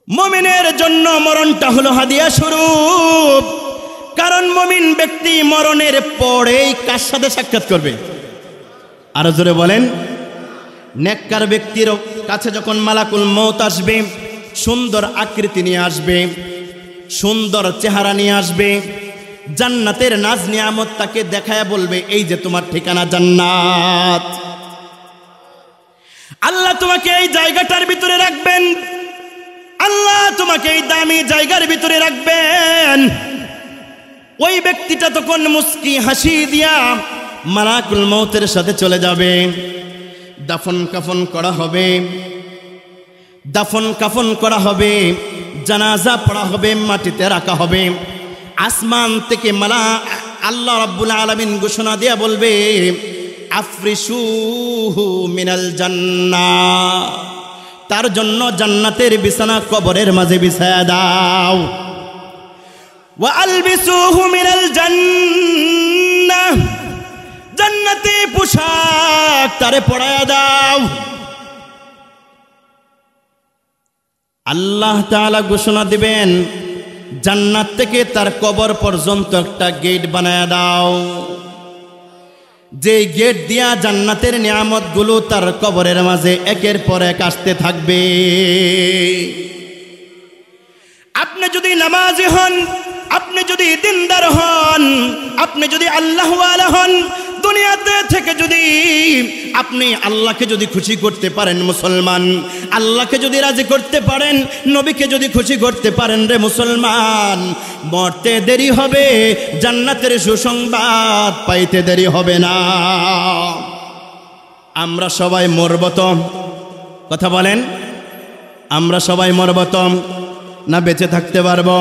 মুমিনের জন্য মরণটা হলো হাদিয়া স্বরূপ। কারণ মুমিন ব্যক্তি মরণের পরেই কার সাথে সাক্ষাৎ করবে? আরো জোরে বলেন। নেককার ব্যক্তির কাছে যখন মালাকুল মউত আসবে, সুন্দর আকৃতি নিয়ে আসবে, সুন্দর চেহারা নিয়ে আসবে, জান্নাতের নাজ নিয়ামত তাকে দেখায় বলবে, এই যে তোমার ঠিকানা জান্নাত, আল্লাহ তোমাকে এই জায়গাটার ভিতরে রাখবেন, আল্লাহ তোমাকে এই দামি জায়গার ভিতরে রাখবেন। ওই ব্যক্তিটা তখন মুস্কি হাসি দিয়া মালাকুল মউতের সাথে চলে যাবে। দাফন কাফন করা হবে, দাফন কাফন করা হবে, জানাজা পড়া হবে, মাটিতে রাখা হবে। আসমান থেকে আল্লাহ রাব্বুল আলামিন ঘোষণা দিয়া বলবে, আফরিশুহু মিনাল জান্নাহ, তার জন্য জান্নাতের বিছানা কবরের মাঝে বিছায়া দাও। ওয়া আলবিসুহু মিনাল জান্নাহ, জান্নাতি পোশাক তারে পরায়া দাও। আল্লাহ তাআলা ঘোষণা দিবেন, জান্নাত থেকে তার কবর পর্যন্ত একটা গেট বানায়া দাও, যে গেট দিয়া জান্নাতের নিয়ামতগুলো তার কবরের মাঝে একের পর এক আসতে থাকবে। আপনি যদি নামাজি হন, আপনি যদি দিনদার হন, আপনি যদি আল্লাহওয়ালা হন, দুনিয়াতে থেকে যদি আপনি আল্লাহকে যদি খুশি করতে পারেন মুসলমান, আল্লাহকে যদি রাজি করতে পারেন, নবীকে যদি খুশি করতে পারেন রে মুসলমান, মরতে দেরি হবে, জান্নাতের সুসংবাদ পাইতে দেরি হবে না। আমরা সবাই মরব তো, কথা বলেন, আমরা সবাই মরব তো না বেঁচে থাকতে পারবো?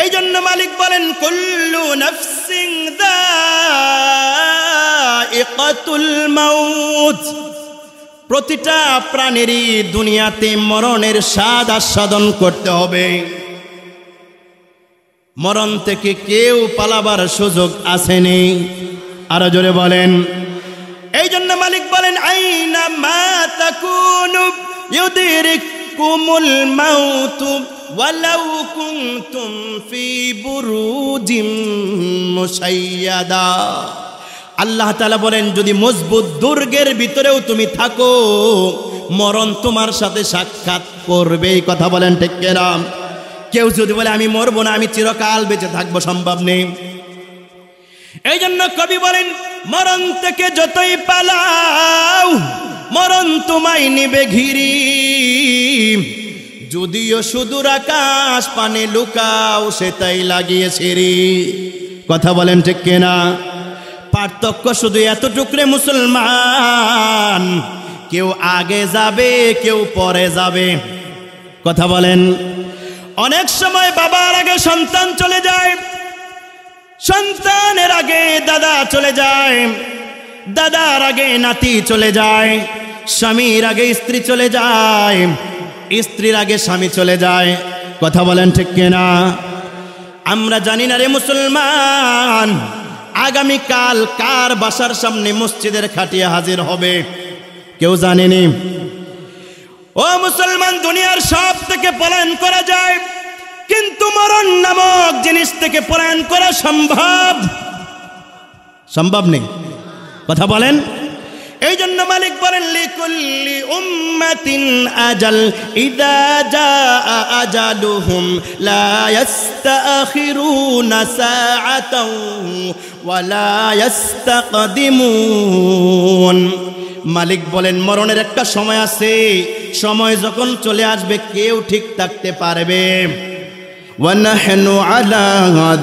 এই জন্য মালিক বলেন, কুল্লু নাফসিন যায়িকাতুল মাউত, প্রতিটা প্রাণীরই দুনিয়াতে মরণের স্বাদ আস্বাদন করতে হবে। মরণ থেকে কেউ পালাবার সুযোগ আসেনি। আরো জোরে বলেন। এই জন্য মালিক বলেন, আইনা মা তাকুনু ইউদরিকুমুল মাউতু ওয়ালাউ কুনতুম ফি বুরুজিম মুশাইয়াদা। আল্লাহ তাআলা বলেন, যদি মজবুত দুর্গের ভিতরেও তুমি থাকো, মরণ তোমার সাথে সাক্ষাৎ করবে। এই কথা বলেন ঠিক কিনা? কেউ যদি বলে আমি মরবো না, আমি চিরকাল বেঁচে থাকবো, সম্ভব নেই। এই জন্য কবি বলেন, মরণ থেকে যতই পালাও, মরণ তোমায় নিবে ঘিরি, যদিও সুদূর আকাশ পানে লুকাও, সেটাই লাগিয়ে ছিরি। কথা বলেন ঠিক কিনা? পার্থক্য শুধু এতটুকু রে মুসলমান, কেউ আগে যাবে, কেউ পরে যাবে। কথা বলেন। অনেক সময় বাবার আগে সন্তান চলে যায়, সন্তানের আগে দাদা চলে যায়, দাদার আগে নাতি চলে যায়, স্বামীর আগে স্ত্রী চলে যায়, স্ত্রীর আগে স্বামী চলে যায়। কথা বলেন ঠিক কিনা? আমরা জানি না রে মুসলমান, আগামীকাল কার বাসার সামনে মসজিদের খাটিয়া হাজির হবে, কেউ জানেনি। ও মুসলমান, দুনিয়ার সব থেকে পলায়ন করা যায়, কিন্তু মরণ নামক জিনিস থেকে পলায়ন করা সম্ভব? সম্ভব নেই। কথা বলেন। এই জন্য মালিক বলেন, লিকুল্লি উম্মাতিন আজাল ইদা জাআ আজালুহুম লা ইস্তাখিরুনা সাআতাও ওয়া লা ইস্তাকদিমুন। মালিক বলেন, মরণের একটা সময় আছে, সময় যখন চলে আসবে কেউ ঠিক থাকতে পারবে। ওয়া নাহনু আলা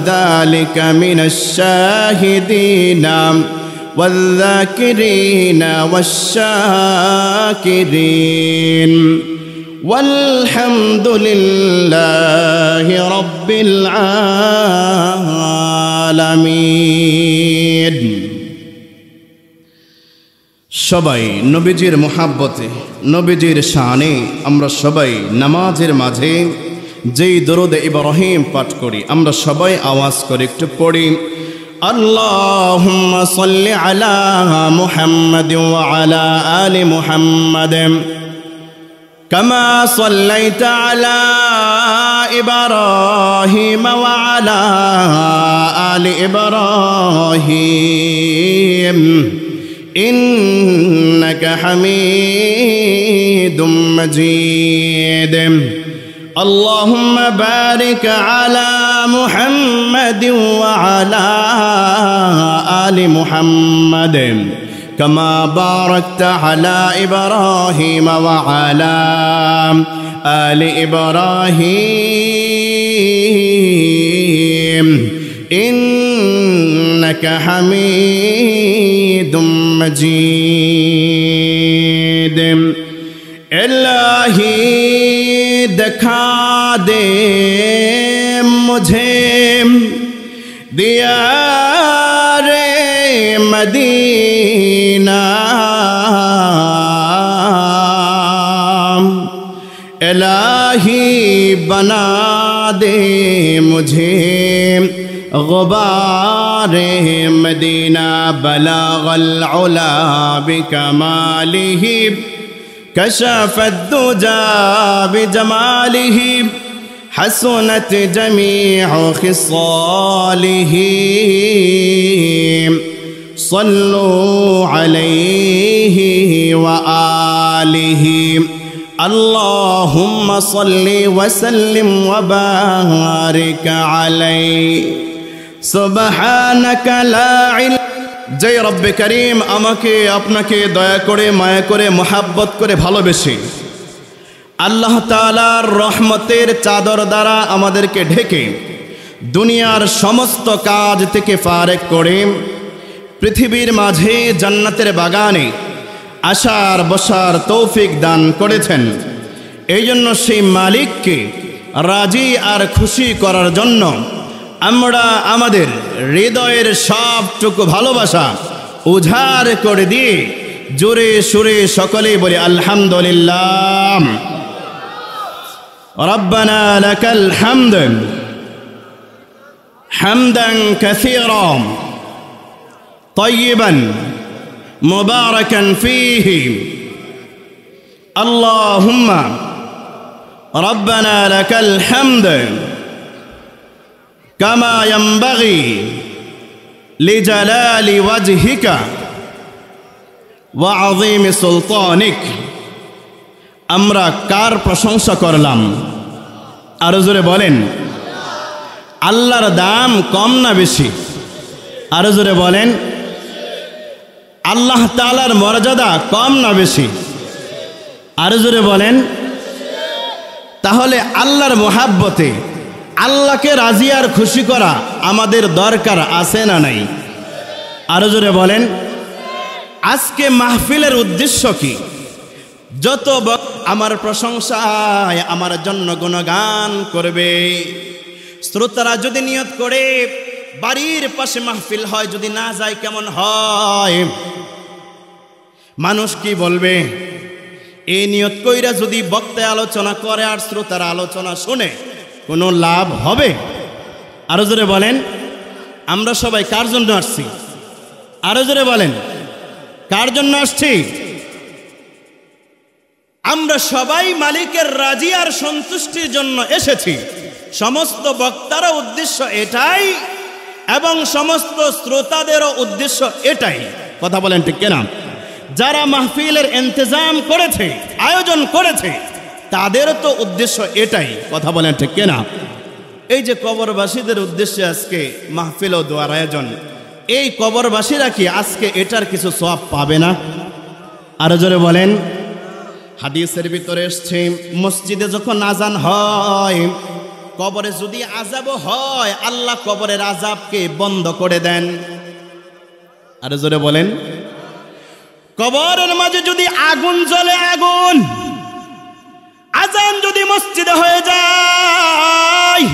যালিকা মিনাশ শাহিদিনা والذاكرين والشاكرين والحمد لله رب العالمين। সবাই নবীজির মুহাব্বতে, নবীজির শানে আমরা সবাই নামাজের মাঝে যেই দরুদ ইব্রাহিম পাঠ করি, আমরা সবাই আওয়াজ করে একটু পড়ি। اللهم صل على محمد وعلى آل محمد كما صليت على إبراهيم وعلى آل إبراهيم إنك حميد مجيد اللهم بارك على محمد وعلى آل محمد كما باركت على إبراهيم وعلى آل إبراهيم إنك حميد مجيد إلهي दिखा दे मुझे दियारे मदीना इलाही बना दे मुझे गुबारे मदीना बलागल उला बिकमालिही कशफ الدجى بجماله حسنت جميع خصاله صلوا عليه وآله اللهم صل وسلم وبارك عليه سبحانك لا علم जय रब्बे करीम আমাকে আপনাকে দয়া করে মায়া করে মোহাব্বত করে ভালোবেসে আল্লাহ তাআলার রহমতের চাদর দ্বারা আমাদেরকে ঢেকে দুনিয়ার সমস্ত কাজ থেকে ফারেক করে পৃথিবীর মাঝে জান্নাতের বাগানে আসার বসার তৌফিক দান করেছেন। এই জন্য সেই মালিককে রাজি আর খুশি করার জন্য আমরা আমাদের হৃদয়ের সবটুকু ভালোবাসা উজাড় করে দিয়ে জোরে সুরে সকলেই বলি আলহামদুলিল্লাহ। রব্বানা লাকাল হামদ হামদান কাসীরান তাইয়িবান মুবারাকান ফীহি আল্লাহুম্মা রব্বানা লাকাল হামদ كما ينبغي لجلال وجهك وعظيم سلطانك আমরা কার প্রশংসা করলাম? আরো জোরে বলেন আল্লাহর দাম কম না বেশি? আরো জোরে বলেন আল্লাহ তাআলার মর্যাদা কম না বেশি? আরো জোরে বলেন তাহলে আল্লাহর মোহাব্বতে আল্লাহকে রাজি আর খুশি করা আমাদের দরকার আছে না নাই? আরো জোরে বলেন আজকে মাহফিলের উদ্দেশ্য কি? যত আমার প্রশংসায় আমার জন্য গুণগান করবে। শ্রোতারা যদি নিয়ত করে বাড়ির পাশে মাহফিল হয়, যদি না যায় কেমন হয়? মানুষ কি বলবে? এই নিয়ত কইরা যদি বক্তা আলোচনা করে আর শ্রোতারা আলোচনা শুনে কোনো লাভ হবে? আরো জোরে বলেন আমরা সবাই কার জন্য আসছি? আরো জোরে বলেন কার জন্য আসছি? আমরা সবাই মালিকের রাজি আর সন্তুষ্টির জন্য এসেছি। সমস্ত বক্তার উদ্দেশ্য এটাই এবং সমস্ত শ্রোতাদেরও উদ্দেশ্য এটাই। কথা বলেন ঠিক কিনা? যারা মাহফিলের ইন্তজাম করেছে, আয়োজন করেছে, তাদেরও তো উদ্দেশ্য এটাই। কথা বলেন ঠিক কিনা? এই যে কবরবাসীদের উদ্দেশ্যে আজকে মাহফিল ও দোয়ার আয়োজন, এই কবরবাসীরা কি আজকে এটার কিছু সওয়াব পাবে না? আরো জোরে বলেন হাদিসের ভিতরে এসেছে মসজিদে যখন আজান হয়, কবরে যদি আযাব হয় আল্লাহ কবরের আযাবকে বন্ধ করে দেন। আরো জোরে বলেন কবরের মাঝে যদি আগুন জ্বলে, আগুন আজান যদি মসজিদে হয়ে যায়,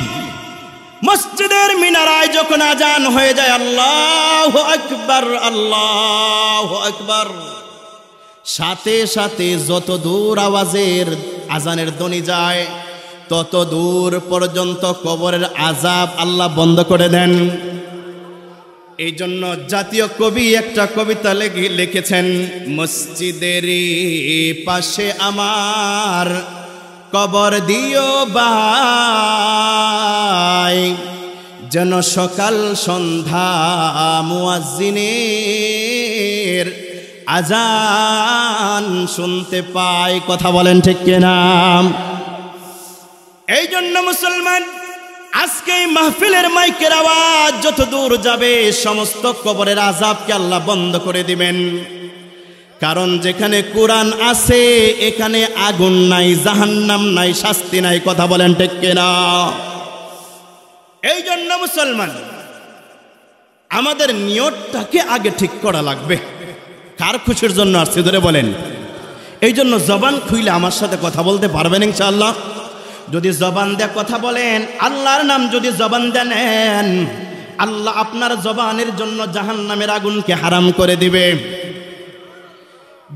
মসজিদের মিনারায় যখন আজান হয়ে যায় আল্লাহু আকবার আল্লাহু আকবার, সাথে সাথে যত দূর আওয়াজের আজানের ধ্বনি যায় তত দূর পর্যন্ত কবরের আযাব আল্লাহ বন্ধ করে দেন। এই জন্য জাতীয় কবি একটা কবিতা লিখেছেন, মসজিদেরই পাশে আমার কবর দিও ভাই, যেন সকাল সন্ধ্যা মুয়াজ্জিনের আজান শুনতে পাই। কথা বলেন ঠিক কিনা? এই জন্য মুসলমান, আজকে এই মাহফিলের মাইকের আওয়াজ যত দূর যাবে সমস্ত কবরের আযাবকে আল্লাহ বন্ধ করে দিবেন। কারণ যেখানে কোরআন আছে এখানে আগুন নাই, জাহান্নাম নাই, শাস্তি নাই। কথা বলেন ঠিক কিনা? এই জন্য মুসলমান, আমাদের নিয়তটাকে আগে ঠিক করা লাগবে। কার খুশির জন্য আসছে ধরে বলেন? এই জন্য জবান খুইলে আমার সাথে কথা বলতে পারবেন ইনশাআল্লাহ? যদি জবান দিয়ে কথা বলেন, আল্লাহর নাম যদি জবান দিয়ে নেন, আল্লাহ আপনার জবানের জন্য জাহান্নামের আগুনকে হারাম করে দিবে।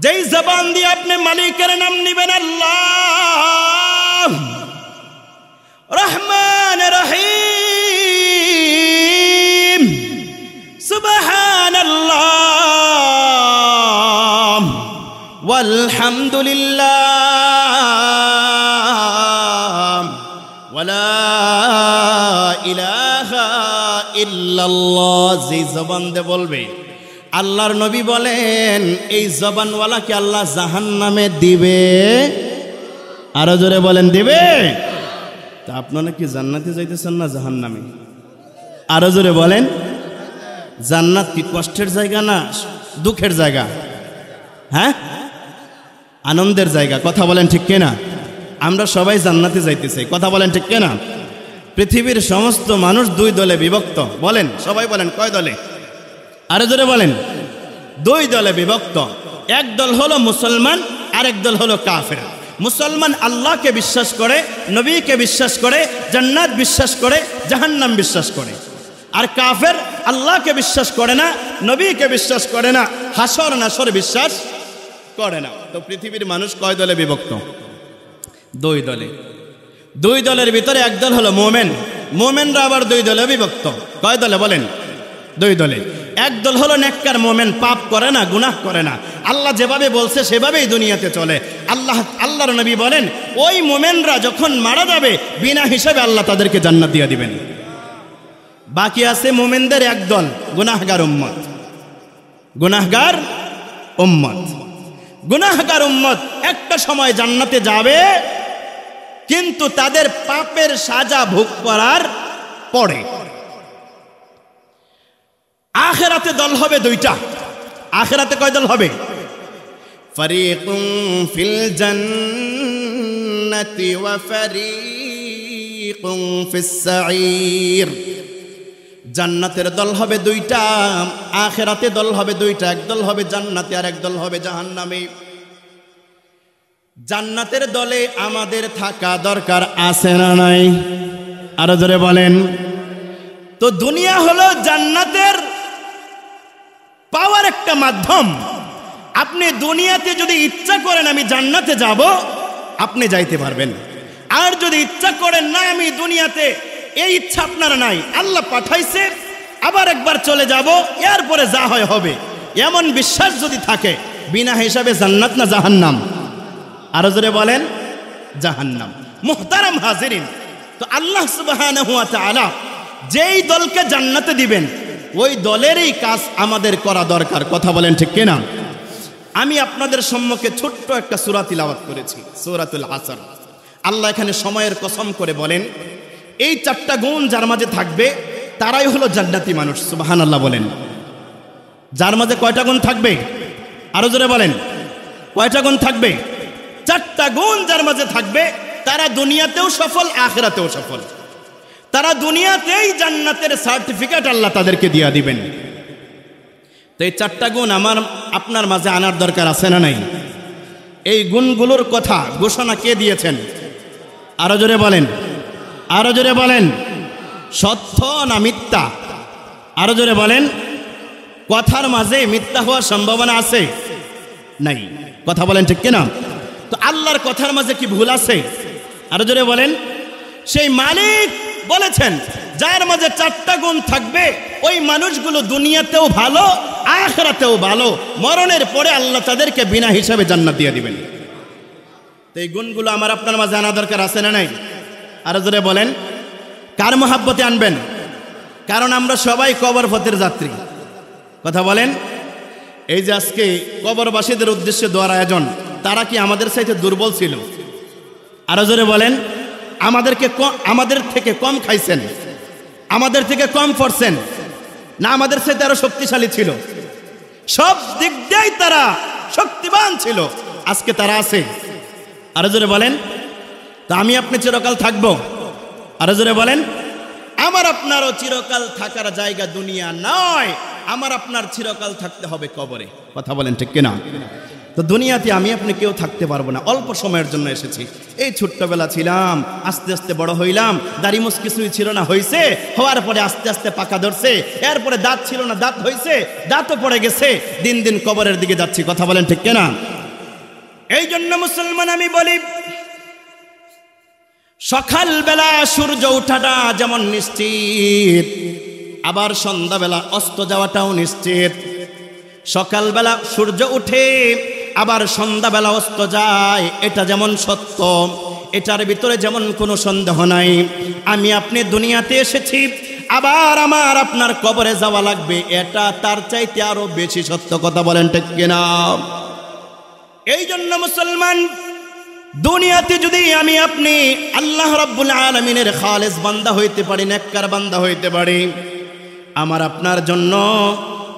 যেই জবান দিয়ে আপনি মালিকের নাম নিবেন, আল্লাহ রহমান রহিম, সুবহানাল্লাহ ওয়ালহামদুলিল্লাহ ওয়ালা ইলাহা ইল্লাল্লাহ, যে জবান দিয়ে বলবে, আল্লাহর নবী বলেন এই জবানওয়ালাকে আল্লাহ জাহান্নামে দিবে। আরো জোরে বলেন, দিবে। তা আপনারা কি জান্নাতে যাইতেছেন না জাহান্নামে? আরো জোরে বলেন। জান্নাত কি কষ্টের জায়গা না দুঃখের জায়গা? হ্যাঁ, আনন্দের জায়গা। কথা বলেন ঠিক কিনা? আমরা সবাই জান্নাতে যাইতেছি। কথা বলেন ঠিক কিনা? পৃথিবীর সমস্ত মানুষ দুই দলে বিভক্ত। বলেন, সবাই বলেন, কয় দলে? আরো জোরে বলেন। দুই দলে বিভক্ত। এক দল হলো মুসলমান, আরেক দল হলো কাফের। মুসলমান আল্লাহকে বিশ্বাস করে, নবীকে বিশ্বাস করে, জান্নাত বিশ্বাস করে, জাহান্নাম বিশ্বাস করে। আর কাফের আল্লাহকে বিশ্বাস করে না, নবীকে বিশ্বাস করে না, হাসর নাসর বিশ্বাস করে না। তো পৃথিবীর মানুষ কয় দলে বিভক্ত? দুই দলে। দুই দলের ভিতরে এক দল হলো মোমেন। মোমেনরা আবার দুই দলে বিভক্ত। কয় দলে বলেন? দুই দলে। এক দল হলো নেককার মোমেন, পাপ করে না, গুনাহ করে না, আল্লাহ যেভাবে বলছে সেভাবেই দুনিয়াতে চলে। আল্লাহর নবী বলেন ওই মোমেনরা যখন মারা যাবে বিনা হিসাবে আল্লাহ তাদেরকে জান্নাত দিয়ে দিবেন। বাকি আছে মোমেনদের এক দল, গুনাহগার উম্মত। গুনাহগার উম্মত, গুনাহগার উম্মত একটা সময় জান্নাতে যাবে, কিন্তু তাদের পাপের সাজা ভোগ করার পরে। আখিরাতে দল হবে দুইটা। আখিরাতে কয় দল হবে? ফারিকুন ফিল জান্নাতি ওয়া ফারিকুন ফিস সাঈর। জান্নাতের দল হবে দুইটা, আখিরাতে দল হবে দুইটা। এক দল হবে জান্নাতে আর এক দল হবে জাহান্নামে। জান্নাতের দলে আমাদের থাকা দরকার আছে না নাই? আরো জোরে বলেন। তো দুনিয়া হলো জান্নাতের পাওয়ার একটা মাধ্যম। আপনি দুনিয়াতে যদি ইচ্ছা করেন আমি জান্নাতে যাব, আপনি যাইতে পারবেন। আর যদি ইচ্ছা করেন না আমি দুনিয়াতে, এই ইচ্ছা আপনার নাই, আল্লাহ পাঠাইছে, আবার একবার চলে যাব, এরপরে যা হয় হবে, এমন বিশ্বাস যদি থাকে, বিনা হিসাবে জান্নাত না জাহান্নাম? আরো জোরে বলেন, জাহান্নাম। মুহতারাম হাজিরিন, তো আল্লাহ সুবহানাহু ওয়া তাআলা যেই দলকে জান্নাতে দিবেন ওই দলেরই কাজ আমাদের করা দরকার। কথা বলেন ঠিক কিনা? আমি আপনাদের সম্মুখে ছোট্ট একটা সূরা তিলাওয়াত করেছি, সূরাতুল আসর। আল্লাহ এখানে সময়ের কসম করে বলেন এই চারটা গুণ যার মাঝে থাকবে তারাই হলো জান্নাতি মানুষ। সুবহানাল্লাহ বলেন। যার মাঝে কয়টা গুণ থাকবে? আরো জোরে বলেন, কয়টা গুণ থাকবে? চারটা গুণ যার মাঝে থাকবে তারা দুনিয়াতেও সফল, আখিরাতেও সফল। তারা দুনিয়াতেই জান্নাতের সার্টিফিকেট আল্লাহ তাদেরকে দিয়ে দিবেন। তো এই চারটা গুণ আমার আপনার মাঝে আনার দরকার আছে না নাই? এই গুণগুলোর কথা ঘোষণা কে দিয়েছেন? আরো জোরে বলেন, আরো জোরে বলেন। সত্য না মিথ্যা? আরো জোরে বলেন। কথার মাঝে মিথ্যা হওয়ার সম্ভাবনা আছে? নাই। কথা বলেন ঠিক কিনা? তো আল্লাহর কথার মাঝে কি ভুল আছে? আরো জোরে বলেন। সেই মালিক বলেছেন যার মাঝে 4টা গুণ থাকবে ওই মানুষগুলো দুনিয়াতেও ভালো, আখিরাতেও ভালো, মরণের পরে আল্লাহ তাদেরকে বিনা হিসাবে জান্নাত দিয়ে দিবেন। তো এই গুণগুলো আমার আপনার মাঝে আনা দরকার আছে না নাই? আরো জোরে বলেন, কার মহাব্বতে আনবেন? কারণ আমরা সবাই কবর পথের যাত্রী। কথা বলেন, এই যে আজকে কবরবাসীদের উদ্দেশ্যে দোয়ার আয়োজন, তারা কি আমাদের চাইতে দুর্বল ছিল? আরো জোরে বলেন, আমাদের থেকে কম খাইছেন, আমাদের থেকে কম পড়ছেন, না আমাদের চাইতে আরো শক্তিশালী ছিল? সব দিক দিয়েই তারা শক্তিমান ছিল, আজকে তারা আছে। আরো জোরে বলেন, তা আমি আপনি চিরকাল থাকবো? আরো জোরে বলেন, আমার আপনারও চিরকাল থাকার জায়গা দুনিয়া নয়, আমার আপনার চিরকাল থাকতে হবে কবরে। কথা বলেন ঠিক কিনা? তো দুনিয়াতে আমি আপনি কেউ থাকতে পারবো না, অল্প সময়ের জন্য এসেছি। এই ছোট্টবেলা ছিলাম, আস্তে আস্তে বড় হইলাম, দাড়ি মুছ কিছুই ছিল না, হয়েছে, হওয়ার পরে আস্তে আস্তে পাকা ধরছে, এরপরে দাঁত ছিল না, দাঁত হয়েছে, দাঁতও পড়ে গেছে, দিন দিন কবরের দিকে যাচ্ছি। কথা বলেন ঠিক কিনা? এই জন্য মুসলমান আমি বলি, সকালবেলা সূর্য ওঠাটা যেমন নিশ্চিত, আবার সন্ধ্যাবেলা অস্ত যাওয়াটাও নিশ্চিত। সকালবেলা সূর্য উঠে আবার সন্ধ্যাবেলা অস্ত যায়, এটা যেমন সত্য, এটার ভিতরে যেমন কোনো সন্দেহ নাই। আমি আপনি দুনিয়াতে এসেছি, আবার আমার আপনার কবরে যাওয়া লাগবে, এটা তার চাইতে আরো বেশি সত্য। কথা বলেন ঠিক কিনা? এই জন্য মুসলমান, দুনিয়াতে যদি আমি আপনি আল্লাহ রাব্বুল আলামিনের খালেস বান্দা হইতে পারি, নেককার বান্দা হইতে পারি, আমার আপনার জন্য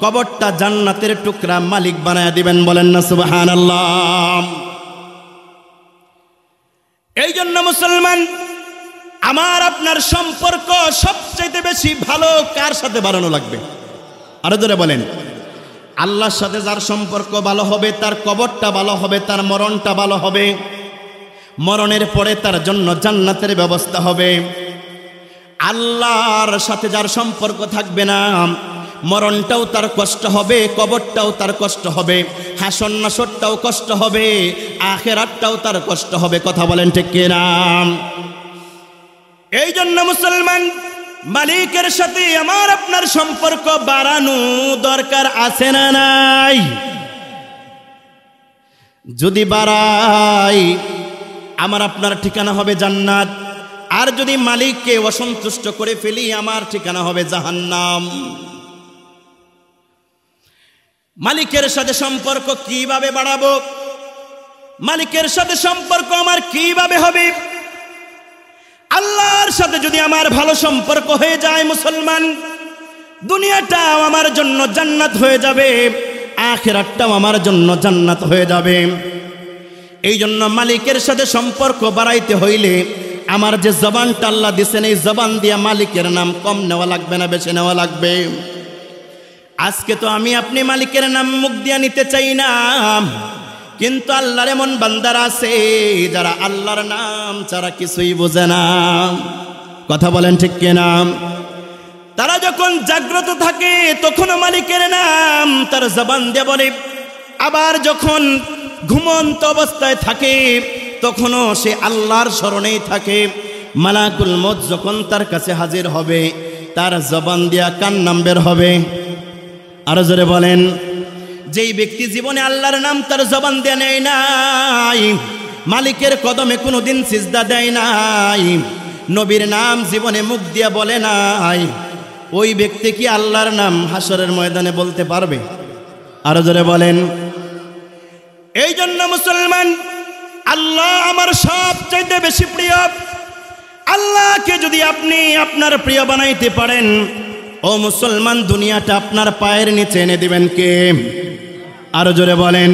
কবরটা জান্নাতের টুকরা মালিক বানায় দিবেন। বলেন না সুবহানাল্লাহ? এই জন্য মুসলমান, আমার আপনার সম্পর্ক সবচেয়ে বেশি ভালো কার সাথে বানানো লাগবে? আরো জোরে বলেন, আল্লাহর সাথে যার সম্পর্ক ভালো হবে, তার কবরটা ভালো হবে, তার মরণটা ভালো হবে, মরণের পরে তার জন্য জান্নাতের ব্যবস্থা হবে। আল্লাহর সাথে যার সম্পর্ক থাকবে না, মরণটাও তার কষ্ট হবে, কবরটাও তার কষ্ট হবে, হাসর নাসরটাও কষ্ট হবে, আখিরাতটাও তার কষ্ট হবে। কথা বলেন ঠিক কিনা? এই জন্য মুসলমান, মালিকের সাথে আমার আপনার সম্পর্ক বাড়ানো দরকার আছে না নাই? যদি বাড়াই, আমার আপনার ঠিকানা হবে জান্নাত, আর যদি মালিককে অসন্তুষ্ট করে ফেলি, আমার ঠিকানা হবে জাহান্নাম। মালিকের সাথে সম্পর্ক কিভাবে বাড়াবো? মালিকের সাথে সম্পর্ক আমার কিভাবে হবে? আল্লাহর সাথে যদি আমার ভালো সম্পর্ক হয়ে যায় মুসলমান, দুনিয়াটাও আমার জন্য জান্নাত হয়ে যাবে, আখিরাতটাও আমার জন্য জান্নাত হয়ে যাবে। এই জন্য মালিকের সাথে সম্পর্ক বাড়াইতে হইলে আমার যে জবানটা আল্লাহ দিয়েছেন, এই জবান দিয়ে মালিকের নাম কম নেওয়া লাগবে না, বেশি নেওয়া লাগবে। আজকে তো আমি আপনি মালিকের নাম মুখ দিয়ে নিতে চাই না, কিন্তু আল্লাহর এমন বান্দারা আছে যারা আল্লাহর নাম ছাড়া কিছুই বোঝে না। কথা বলেন ঠিক কিনা? তারা যখন জাগ্রত থাকে তখনও মালিকের নাম তার জবান দিয়ে বলে, আবার যখন ঘুমন্ত অবস্থায় থাকে তখনও সে আল্লাহর স্মরণেই থাকে। মালাকুল মউত যখন তার কাছে হাজির হবে, তার জবান দিয়া কার নাম বের হবে? আরো জোরে বলেন, যেই ব্যক্তি জীবনে আল্লাহর নাম তার জবান দিয়ে নেয় নাই, মালিকের কদমে কোনোদিন সিজদা দেয় নাই, নবীর নাম জীবনে মুখ দিয়ে বলে নাই, ওই ব্যক্তি কি আল্লাহর নাম হাসরের ময়দানে বলতে পারবে? আরো জোরে বলেন। এই জন্য মুসলমান, আল্লাহ আমার সবচাইতে বেশি প্রিয়। আল্লাহকে যদি আপনি আপনার প্রিয় বানাইতে পারেন, ও মুসলমান, দুনিয়াটা আপনার পায়ের নিচে এনে দিবেন কে? আরো জোরে বলেন।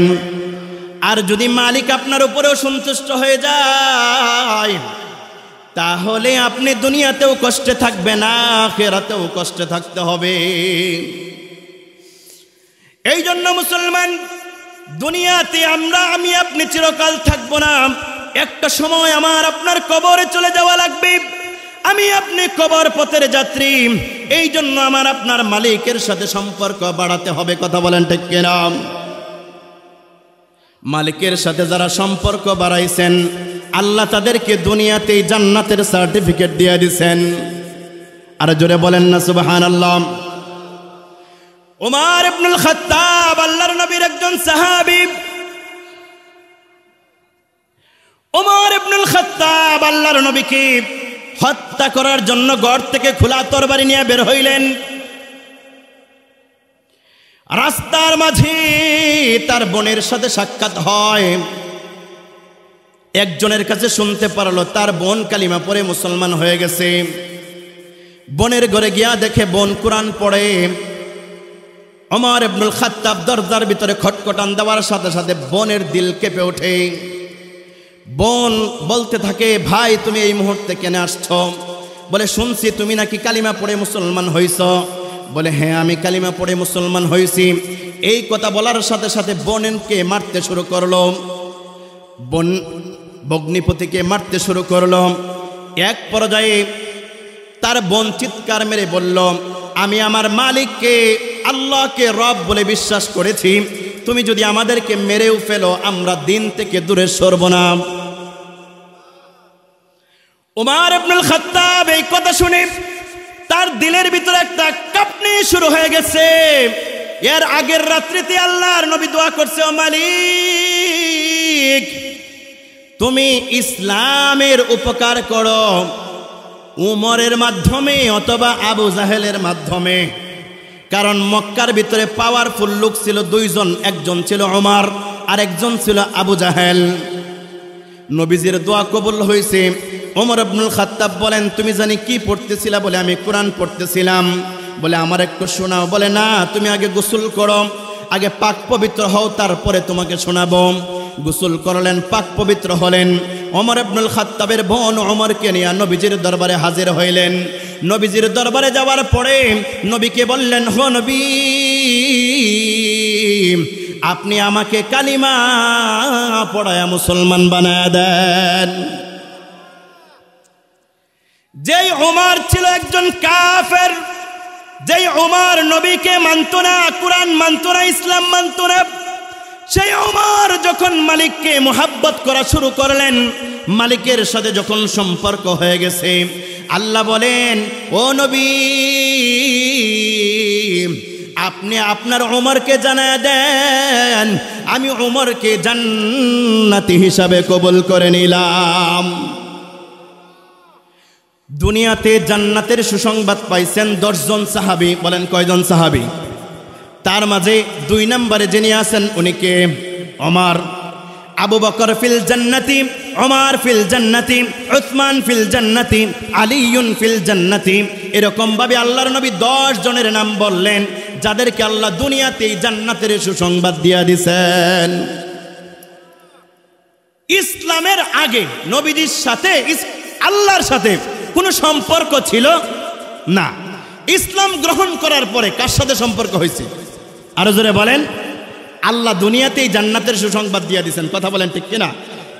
আর যদি মালিক আপনার উপরেও সন্তুষ্ট হয়ে যায়, তাহলে আপনি দুনিয়াতেও কষ্টে থাকবেন না, আখিরাতেও কষ্টে থাকতে হবে। এই জন্য মুসলমান, দুনিয়াতে আমি আপনি চিরকাল থাকবো না, একটা সময় আমার আপনার কবরে চলে যাওয়া লাগবে। আমি আপনি কবর পথের যাত্রী, এই জন্য আমার আপনার মালিকের সাথে সম্পর্ক বাড়াতে হবে। কথা বলেন ঠিক কিনা? মালিকের সাথে যারা সম্পর্ক বাড়াইছেন, আল্লাহ তাদেরকে দুনিয়াতেই জান্নাতের সার্টিফিকেট দিয়ে দিয়েছেন। আর জোরে বলেন না সুবহানাল্লাহ। ওমর ইবনুল খাত্তাব আল্লাহর নবীর একজন সাহাবী। ওমর ইবনুল খাত্তাব আল্লাহর নবীকে হত্যা করার জন্য ঘর থেকে খোলা তরবারি নিয়ে বের হইলেন। রাস্তার মাঝে তার বোনের সাথে সাক্ষাৎ হয়। একজনের কাছে শুনতে পারলো তার বোন কালিমা পড়ে মুসলমান হয়ে গেছে। বোনের ঘরে গিয়া দেখে বোন কোরআন পড়ে। ওমর ইবনুল খাত্তাব দরজার ভিতরে খটখটান দেওয়ার সাথে সাথে বোনের দিল কেঁপে ওঠে। বোন বলতে থাকে, ভাই তুমি এই মুহূর্তে কেন আসছো? বলে, শুনছি তুমি নাকি কালিমা পড়ে মুসলমান হইছ। বলে, হ্যাঁ আমি কালিমা পড়ে মুসলমান হয়েছি। এই কথা বলার সাথে সাথে বোনকে মারতে শুরু করলো। বোন ভগ্নিপতিকে মারতে শুরু করলো। এক পর্যায়ে তার বোন চিৎকার মেরে বলল, আমি আমার মালিককে আল্লাহকে রব বলে বিশ্বাস করেছি, তুমি যদি আমাদেরকে মেরেও ফেলো আমরা দিন থেকে দূরে সরব না। ওমর ইবনুল খাত্তাব এই কথা শুনে তার দিলের ভিতরে একটা কাঁপুনি শুরু হয়ে গেছে। এর আগের রাত্রিতে আল্লাহর নবী দোয়া করছে, ও মালিক তুমি ইসলামের উপকার করো উমরের মাধ্যমে অথবা আবু জাহেলের মাধ্যমে। কারণ মক্কার ভিতরে পাওয়ারফুল লোক ছিল দুইজন, একজন ছিল ওমর আর একজন ছিল আবু জাহেল। নবীজির দোয়া কবুল হয়েছে। ওমর ইবনুল খাত্তাব বলেন, তুমি জানি কি পড়তেছিলা? বলে, আমি কোরআন পড়তেছিলাম। বলে, আমার একটু শোনাও। বলে, না তুমি আগে গোসল করো, আগে পাক পবিত্র হও, তারপরে তোমাকে শোনাবো। গোসল করলেন, পাক পবিত্র হলেন। ওমর ইবনুল খাত্তাবের বোন ওমরকে নিয়ে নবীজির দরবারে হাজির হইলেন। নবীজির দরবারে যাওয়ার পরে নবীকে বললেন, হো নবী আপনি আমাকে কালিমা পড়ায়া মুসলমান বানায় দেন। যেই ওমর ছিল একজন কাফের, যেই ওমর নবীকে মানত না, কুরআন মানত না, ইসলাম মানত না, সেই ওমর যখন মালিককে মোহাব্বত করা শুরু করলেন, মালিকের সাথে যখন সম্পর্ক হয়ে গেছে, আল্লাহ বলেন, ও নবী আপনি আপনার ওমরকে জানায় দেন আমি ওমরকে জান্নাতি হিসাবে কবুল করে নিলাম। দুনিয়াতে জান্নাতের সুসংবাদ পাইছেন 10 জন সাহাবী। বলেন কয়জন সাহাবী? তার মাঝে 2 নম্বরে যিনি আছেন উনি কে? ওমর। আবু বকর ফিল জান্নাতি, ওমর ফিল জান্নাতি, উসমান ফিল জান্নাতি, আলীউন ফিল জান্নাতি। এরকম ভাবে আল্লাহর নবী 10 জনের নাম বললেন যাদেরকে আল্লাহ দুনিয়াতেই জান্নাতের সুসংবাদ দিয়া দিয়েছেন। ইসলামের আগে নবীজির সাথে আল্লাহর সাথে কোনো সম্পর্ক ছিল না। ইসলাম গ্রহণ করার পরে কার সাথে সম্পর্ক হয়েছে? আরো জোরে বলেন। আল্লাহ দুনিয়াতেই জান্নাতের সুসংবাদ দিয়ে দিয়েছেন। কথা বলেন ঠিক কিনা?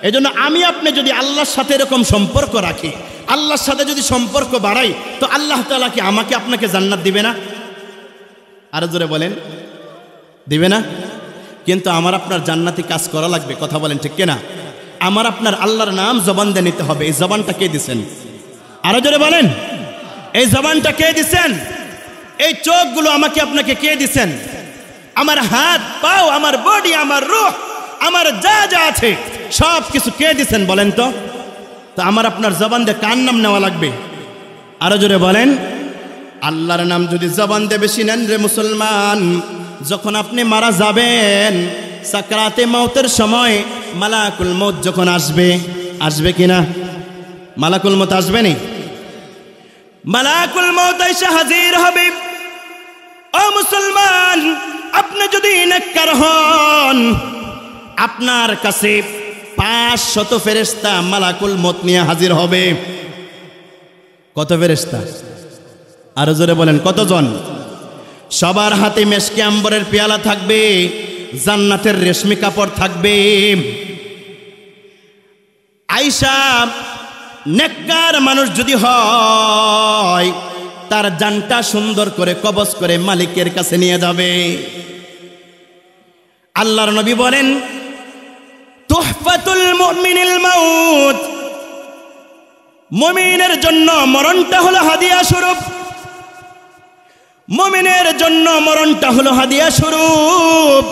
এই জন্য আমি আপনি যদি আল্লাহর সাথে এরকম সম্পর্ক রাখি, আল্লাহর সাথে যদি সম্পর্ক বাড়াই, তো আল্লাহ তাআলা কি আমাকে আপনাকে জান্নাত দিবে না? আরো জোরে বলেন, দিবে না? কিন্তু আমার আপনার জান্নাতি কাজ করা লাগবে। কথা বলেন ঠিক কিনা? আমার আপনার আল্লাহর নাম জবান দিয়ে নিতে হবে। এই জবানটা কে দিছেন? আরো জোরে বলেন, এই জবানটা কে দিছেন? এই চোখগুলো আমাকে আপনাকে কে দিছেন? আমার হাত পাও, আমার বডি, আমার রূহ, আমার যা যা আছে সব কিছু কে দিছেন বলেন তো? তো আমার আপনার জবান দিয়ে কার নাম নেওয়া লাগবে? আরো জোরে বলেন। আল্লাহর নাম যদি জবান দিয়ে বেশি নেন রে মুসলমান, যখন আপনি মারা যাবেন, সাকরাতে মওতের সময় মালাকুল মওত যখন আসবে, আসবে কিনা? মালাকুল মওত আসবে নি? মালাকুল মওত এসে হাজির হবে। ও মুসলমান, আপনি যদি নেককার হন, আপনার কাছে 500 ফেরেশতা মালাকুল মওত নিয়ে হাজির হবে। কত ফেরেশতা? আরো জোরে বলেন, কতজন? সবার হাতে মেশকে আম্বরের পেয়ালা থাকবে, জান্নাতের রেশমি কাপড় থাকবে। আয়েশা নেককার মানুষ যদি হয়, তার জানটা সুন্দর করে কবজ করে মালিকের কাছে নিয়ে যাবে। আল্লাহর নবী বলেন, তুহফাতুল মুমিনিল মাউত, মুমিনের জন্য মরণটা হলো হাদিয়া স্বরূপ। মুমিনের জন্য মরণটা হলো হাদিয়া স্বরূপ।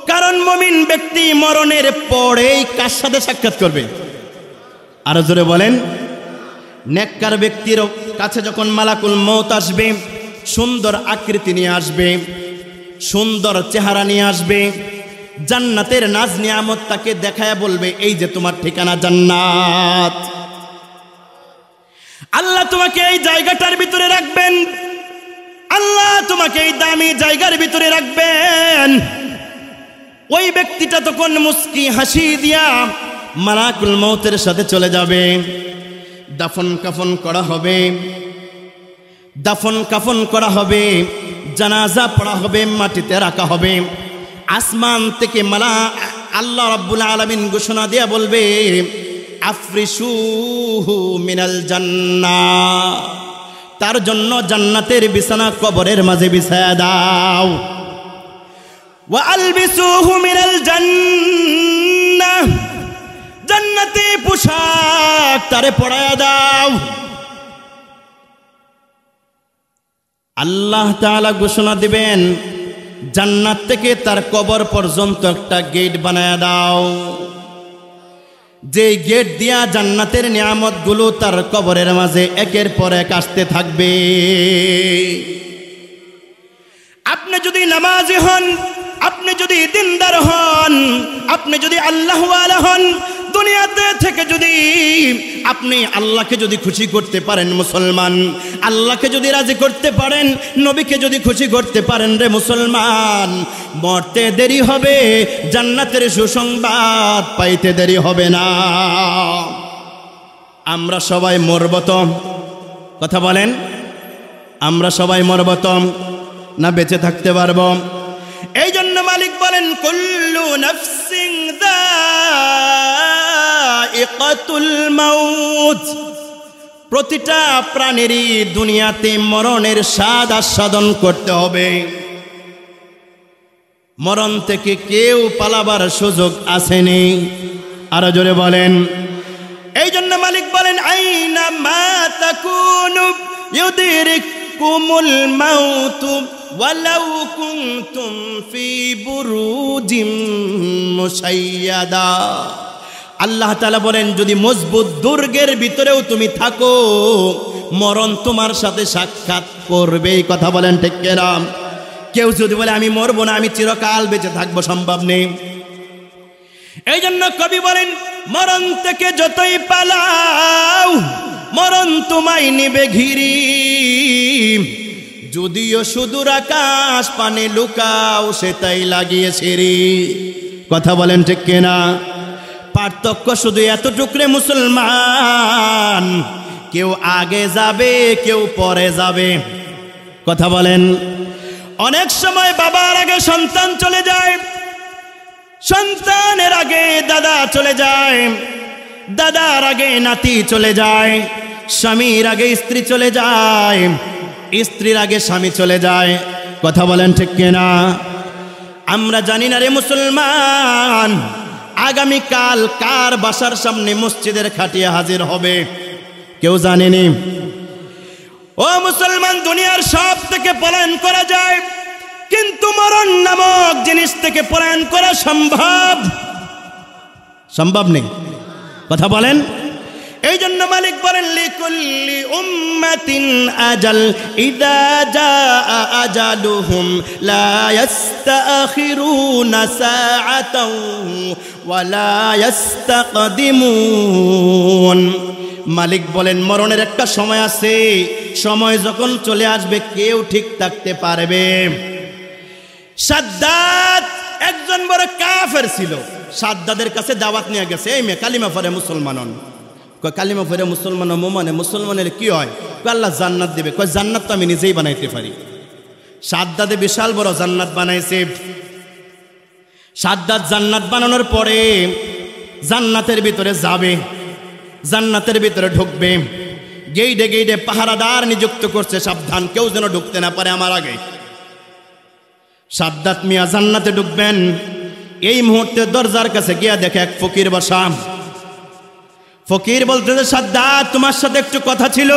কারণ মুমিন ব্যক্তি মরণের পরেই কার সাথে সাক্ষাৎ করবে? আরো জোরে বলেন। নেককার ব্যক্তির কাছে যখন মালাকুল মউত আসবে, সুন্দর আকৃতি নিয়ে আসবে, সুন্দর চেহারা নিয়ে আসবে, জান্নাতের নাজ নিয়ামত তাকে দেখায় বলবে, এই যে তোমার ঠিকানা জান্নাত, আল্লাহ তোমাকে এই জায়গাটার ভিতরে রাখবেন, আল্লাহ তোমাকে এই দামি জায়গার ভিতরে রাখবেন। ওই ব্যক্তিটা তখন মুস্কি হাসি দিয়া মালাকুল মউতের সাথে চলে যাবে। দাফন কাফন করা হবে, দাফন কাফন করা হবে, জানাজা পড়া হবে, মাটিতে রাখা হবে। আসমান থেকে আল্লাহ রাব্বুল আলামিন ঘোষণা দিয়া বলবে, আফরিশুহু মিনাল জান্নাহ, তার জন্য জান্নাতের বিছানা কবরের মাঝে বিছায়া দাও। ওয়া আলবিসুহু মিনাল জান্নাহ, জান্নাতি পোশাক তারে পরায়া দাও। আল্লাহ তাআলা ঘোষণা দিবেন, জান্নাত থেকে তার কবর পর্যন্ত একটা গেট বানায়া দাও, যে গেট দিয়া জান্নাতের নিয়ামতগুলো তার কবরের মাঝে একের পর এক আসতে থাকবে। আপনি যদি নামাজি হন, আপনি যদি দিনদার হন, আপনি যদি আল্লাহওয়ালা হন, দুনিয়াতে থেকে যদি আপনি আল্লাহকে যদি খুশি করতে পারেন মুসলমান, আল্লাহকে যদি রাজি করতে পারেন, নবীকে যদি খুশি করতে পারেন রে মুসলমান, মরতে দেরি হবে, জান্নাতের সুসংবাদ পাইতে দেরি হবে না। আমরা সবাই মরব তো? কথা বলেন, আমরা সবাই মরব তো না বেঁচে থাকতে পারবো? এই জন্য মালিক বলেন, কুল্লু নাফসিন যায়িকাতুল মাউত, প্রতিটা প্রাণীরই দুনিয়াতে মরণের স্বাদ আস্বাদন করতে হবে। মরণ থেকে কেউ পালাবার সুযোগ আসেনি। আরো জোরে বলেন। এই জন্য মালিক বলেন, আইনা মা তাকুনু ইউদরিকুমুল মাউতু ওয়ালাউ কুনতুম ফি বুরুজিম মুশাইয়াদা। আল্লাহ তাআলা বলেন, যদি মজবুত দুর্গের ভিতরেও তুমি থাকো, মরণ তোমার সাথে সাক্ষাৎ করবে। এই কথা বলেন ঠিক কিনা? কেউ যদি বলে আমি মরবো না, আমি চিরকাল বেঁচে থাকবো, সম্ভব নেই। এই জন্য কবি বলেন, মরণ থেকে যতই পালাও, মরণ তোমায় নিবে ঘিরি, যদিও সুদূর আকাশ পানে লুকাও, সেটাই লাগিয়ে ছিরি। কথা বলেন ঠিক কিনা? পার্থক্য শুধু এতটুকু রে মুসলমান, কেউ আগে যাবে, কেউ পরে যাবে। কথা বলেন। অনেক সময় বাবার আগে সন্তান চলে যায়, সন্তানের আগে দাদা চলে যায়, দাদার আগে নাতি চলে যায়, স্বামীর আগে স্ত্রী চলে যায়, স্ত্রীর আগে স্বামী চলে যায়। কথা বলেন ঠিক কিনা? আমরা জানি না রে মুসলমান, আগামীকাল কার বাসার সামনে মসজিদের খাটিয়া হাজির হবে, কেউ জানেনি। ও মুসলমান, দুনিয়ার সব থেকে পলায়ন করা যায়, কিন্তু মরণ নামক জিনিস থেকে পলায়ন করা সম্ভব? সম্ভব নেই। কথা বলেন। এই জন্য মালিক বলেন, লিকুল্লি উম্মাতিন আজাল ইযা জাআ আজালুহুম লা ইস্তাখিরুনা সাআতাও ওয়া লা ইস্তাকদিমুন। মালিক বলেন, মরণের একটা সময় আছে, সময় যখন চলে আসবে কেউ ঠিক থাকতে পারবে। সাদ্দাত একজন বড় কাফের ছিল, সাদ্দাদের কাছে দাওয়াত নিয়ে গেছে, এই মেয়ে কালিমা পড়ে মুসলমান হন। কয় কালিমা পড়ে মুসলমান মানে মুসলমানের কি হয়? আল্লাহ জান্নাত দিবে। কয় জান্নাত তো আমি নিজেই বানাইতে পারি। সাদ্দাদে বিশাল বড় জান্নাত বানাইছে। সাদ্দাত জান্নাত বানানোর পরে জান্নাতের ভিতরে যাবে, জান্নাতের ভিতরে ঢুকবে, গেইটে গেইটে পাহারাদার নিযুক্ত করছে, সাবধান কেউ যেন ঢুকতে না পারে আমার আগে। সাদ্দাত মিয়া জান্নাতে ঢুকবেন, এই মুহূর্তে দরজার কাছে গিয়া দেখে এক ফকির বসা। ফকির বলতেছে, সাদ্দাত তোমার সাথে একটু কথা ছিল।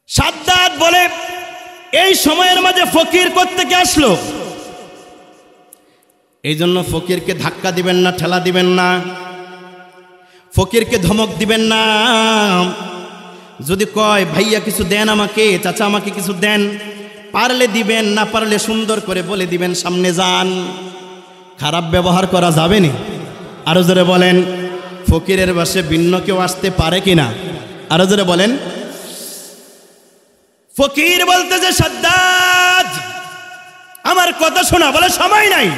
সাদ্দাত বলে এই সময়ের মাঝে ফকির কোত্থেকে আসলো? এই জন্য ফকিরকে ধাক্কা দিবেন না, ঠেলা দিবেন না, ফকিরকে ধমক দিবেন না। যদি কয় ভাইয়া কিছু দেন আমাকে, চাচা আমাকে কিছু দেন, পারলে দিবেন, না পারলে সুন্দর করে বলে দিবেন সামনে যান। খারাপ ব্যবহার করা যাবে না। আরো জোরে বলেন, ফকিরের বাসে ভিন্ন কেউ আসতে পারে কিনা? আরো জোরে বলেন। ফকির বলতে যে সাদ্দাত আমার কথা শোনা, বলে সময় নাই।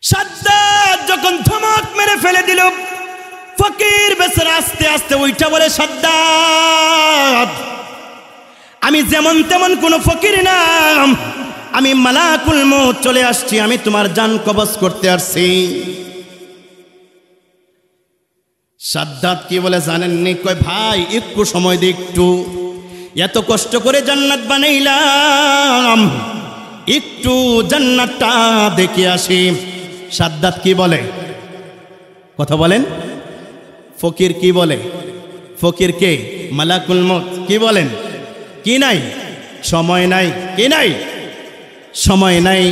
সাদ্দাত যখন ধমক মেরে ফেলে দিল, ফকির বেচারা আস্তে আস্তে উঠা বলে সাদ্দাত আমি যেমন তেমন কোন ফকির না, আমি মালাকুল মউত চলে আসছি, আমি তোমার জান কবজ করতে আসছি। সাদ্দাত কি বলে জানেননি? কয় ভাই একটু সময় দে, একটু, এত কষ্ট করে জান্নাত বানাইলাম, একটু জান্নাতটা দেখে আসি। সাদ্দাত কি বলে? কথা বলেন। ফকির কি বলে? ফকিরকে মালাকুল মউত কি বলেন? কি নাই? সময় নাই। কি নাই? সময় নাই।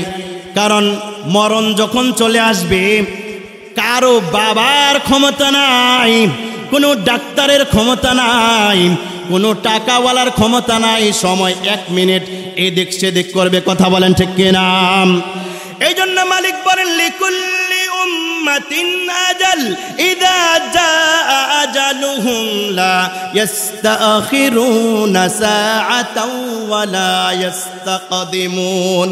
কারণ মরণ যখন চলে আসবে, কারো বাবার ক্ষমতা নাই, কোনো ডাক্তারের ক্ষমতা নাই, কোনো টাকাওয়ালার ক্ষমতা নাই। সময় 1 মিনিট এদিক সেদিক করবে। কথা বলেন ঠিক কিনা? এই জন্য মালিক বলেন লিকুল্লি উম্মাতিন আজাল ইযা জাআ আজালুহুম লা ইস্তাখিরুনা সাআতাও ওয়া লা ইস্তাকদিমুন।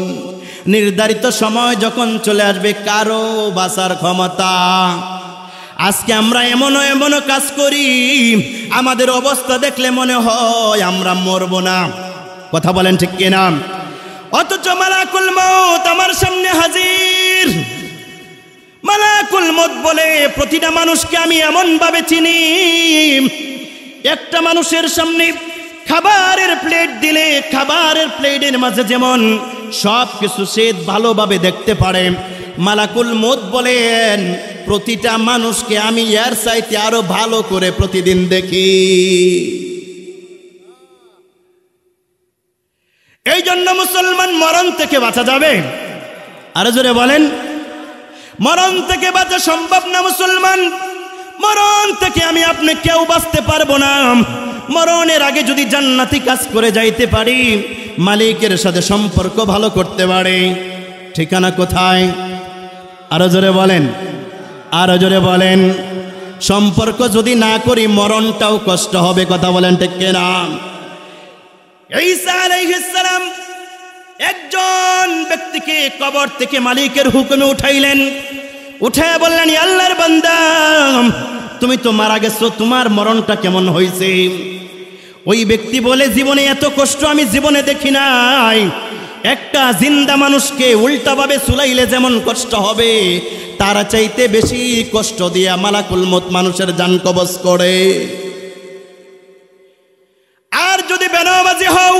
নির্ধারিত সময় যখন চলে আসবে, কারো বাঁচার ক্ষমতা। আজকে আমরা এমন কাজ করি, আমাদের অবস্থা দেখলে মনে হয় আমরা মরব না। কথা বলেন ঠিক কিনা? অথচ মালাকুল মউত আমার সামনে হাজির। মালাকুল মউত বলে প্রতিটা মানুষকে আমি এমন ভাবে চিনি, একটা মানুষের সামনে খাবারের প্লেট দিলে খাবারের প্লেটের মাঝে যেমন সব কিছু সে ভালোভাবে দেখতে পারে, মালাকুল মউত বলেন প্রতিটা মানুষকে আমি এর চাইতে আরো ভালো করে প্রতিদিন দেখি। এই জন্য মুসলমান মরণ থেকে বাঁচা যাবে। আরো জোরে বলেন, মরণ থেকে বাঁচা সম্ভব না মুসলমান। মরণ থেকে আমি আপনি কেউ বাঁচতে পারবো না। মরণের আগে যদি জান্নাতি কাজ করে যাইতে পারি, মালিকের সাথে সম্পর্ক ভালো করতে পারি, ঠিকানা কোথায়? আরো জোরে বলেন, আরো জোরে বলেন। সম্পর্ক যদি না করি মরণটাও কষ্ট হবে। কথা বলেন ঠিক কিনা? ঈসা আলাইহিস সালাম একজন ব্যক্তিকে কবর থেকে মালিকের হুকুমে উঠাইলেন। উঠায় বললেন, আল্লাহর বান্দা তুমি তো মারা গেছো, তোমার মরণটা কেমন হয়েছে? ওই ব্যক্তি বলে, জীবনে এত কষ্ট আমি জীবনে দেখি নাই। একটা জিন্দা মানুষকে উল্টাভাবে চুলাইলে যেমন কষ্ট হবে, তার চাইতে বেশি কষ্ট দিয়া মালাকুল মউত মানুষের জান কবজ করে। আর যদি বেনামাজি হও,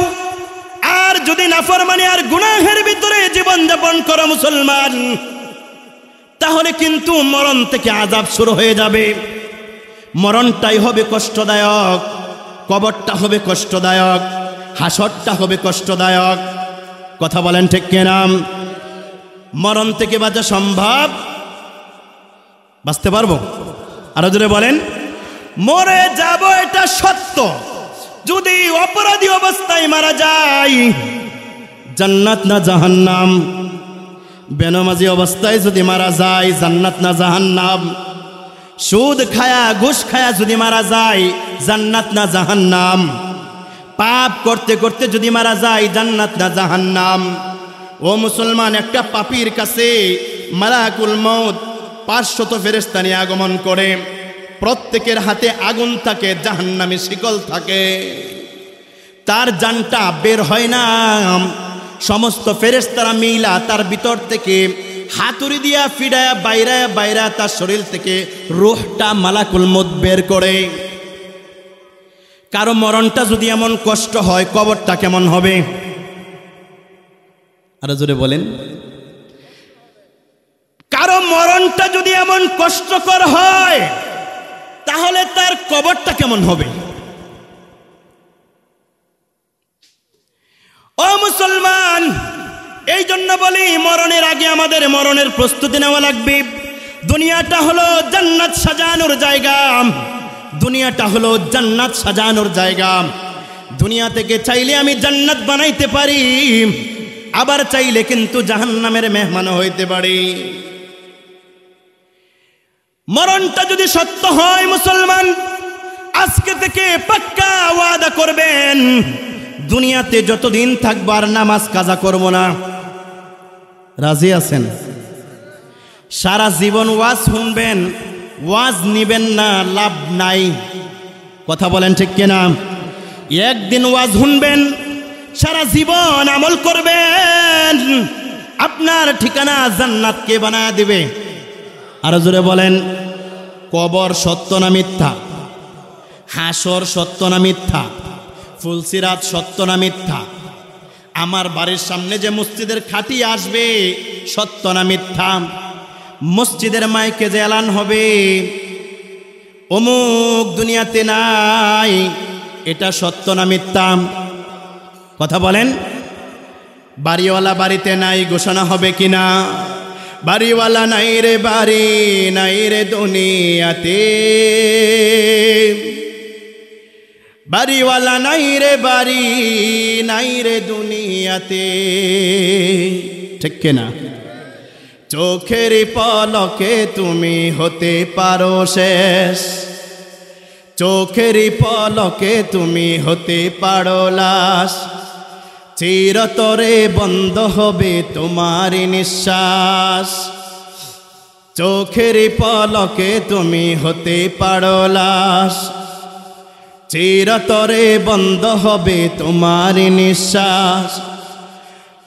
আর যদি নাফরমানি আর গুনাহের ভিতরে জীবন যাপন করো মুসলমান, তাহলে কিন্তু মরণ থেকে আযাব শুরু হয়ে যাবে। মরণটাই হবে কষ্টদায়ক, কবরটা হবে কষ্টদায়ক, হাসরটা হবে কষ্টদায়ক। কথা বলেন ঠিক কিনা? মরণ থেকে বাঁচা সম্ভব? বাঁচতে পারবো? আরো জোরে বলেন। মরে যাব এটা সত্য। যদি অপরাধী অবস্থায় মারা যায়, জান্নাত না জাহান্নাম? বেনামাজি অবস্থায় যদি মারা যায়, জান্নাত না জাহান্নাম? সুদ খায়া ঘুষ খায়া যদি মারা যায়, জান্নাত না জাহান্নাম? পাপ করতে করতে যদি মারা যায়, জান্নাত না জাহান্নাম? ও মুসলমান, একটা পাপীর কাছে মালাকুল মউত 500 ফেরেশতা নিয়ে আগমন করে। প্রত্যেকের হাতে আগুন থাকে, জাহান্নামী শিকল থাকে। তার জানটা বের হয় না। সমস্ত ফেরেশতারা মিলা তার ভিতর থেকে হাতুড়ি দিয়া ফিডায়া বাইরা তার শরীর থেকে রূহটা মালাকুল মউত বের করে। কারো মরণটা যদি এমন কষ্ট হয়, কবরটা কেমন হবে? আরো জোরে বলেন। কারো মরণটা যদি এমন কষ্টকর হয়, তাহলে তার কবরটা কেমন হবে? বলি মরণের আগে আমাদের মরণের প্রস্তুতি নেওয়া লাগবে। দুনিয়াটা হলো জান্নাত সাজানোর জায়গা, দুনিয়াটা হলো জান্নাত সাজানোর জায়গা। দুনিয়া থেকে চাইলে আমি জান্নাত বানাইতে পারি, আবার চাইলে কিন্তু জাহান্নামের মেহমান হইতে পারি। মরণটা যদি সত্য হয় মুসলমান, আজকে থেকে পাক্কা ওয়াদা করবেন দুনিয়াতে যতদিন থাকবো আর নামাজ কাজা করব না। রাজি আছেন? সারা জীবন ওয়াজ শুনবেন, ওয়াজ নিবেন না, লাভ নাই। কথা বলেন ঠিক কিনা? একদিন ওয়াজ শুনবেন, সারা জীবন আমল করবেন, আপনার ঠিকানা জান্নাত কে বানায় দিবে? আরো জোরে বলেন। কবর সত্য না মিথ্যা? হাসর সত্য না মিথ্যা? ফুলসিরাত সত্য না মিথ্যা? আমার বাড়ির সামনে যে মসজিদের খাটি আসবে সত্য না মিথ্যা? মসজিদের মাইকে যে এলান হবে অমুক দুনিয়াতে নাই, এটা সত্য না মিথ্যা? কথা বলেন। বাড়িওয়ালা বাড়িতে নাই ঘোষণা হবে কিনা? বাড়িওয়ালা নাই রে বাড়ি, নাই রে দুনিয়াতে, বাড়িওয়ালা নাই রে বাড়ি, নাই রে দুনিয়াতে। ঠিক কিনা? চোখের পলকে তুমি হতে পারো শেষ, চোখের পলকে তুমি হতে পারো লাশ, চিরতরে বন্ধ হবে তোমার নিঃশ্বাস। চোখের পলকে তুমি হতে পারো লাশ, চিরতরে বন্ধ হবে তোমার নিঃশ্বাস।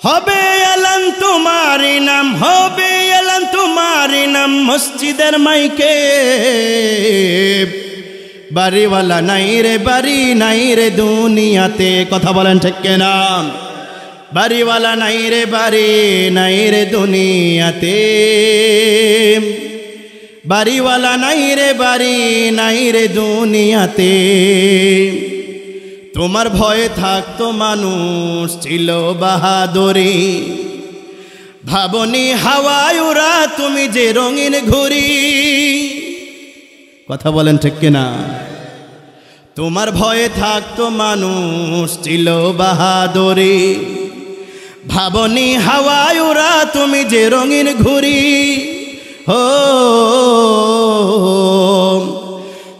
হবে এলান তোমারি নাম, হবে এলান তোমারি নাম মসজিদের মাইকে, বাড়িওয়ালা নাই রে বাড়ি, নাই রে দুনিয়াতে। কথা বলেন ঠিক কিনা? বাড়িওয়ালা নাই রে বাড়ি, নাই রে দুনিয়াতে, বাড়িওয়ালা নাই রে বাড়ি, নাই রে দুনিয়াতে। তোমার ভয়ে থাকতো মানুষ ছিল বাহাদুরি, ভাবনি হাওয়ায় উড়া তুমি যে রঙিন ঘুড়ি। কথা বলেন ঠিক কিনা? তোমার ভয়ে থাকতো মানুষ ছিল বাহাদুরি, ভাবনি হাওয়ায় উড়া তুমি যে রঙিন ঘুড়ি। হো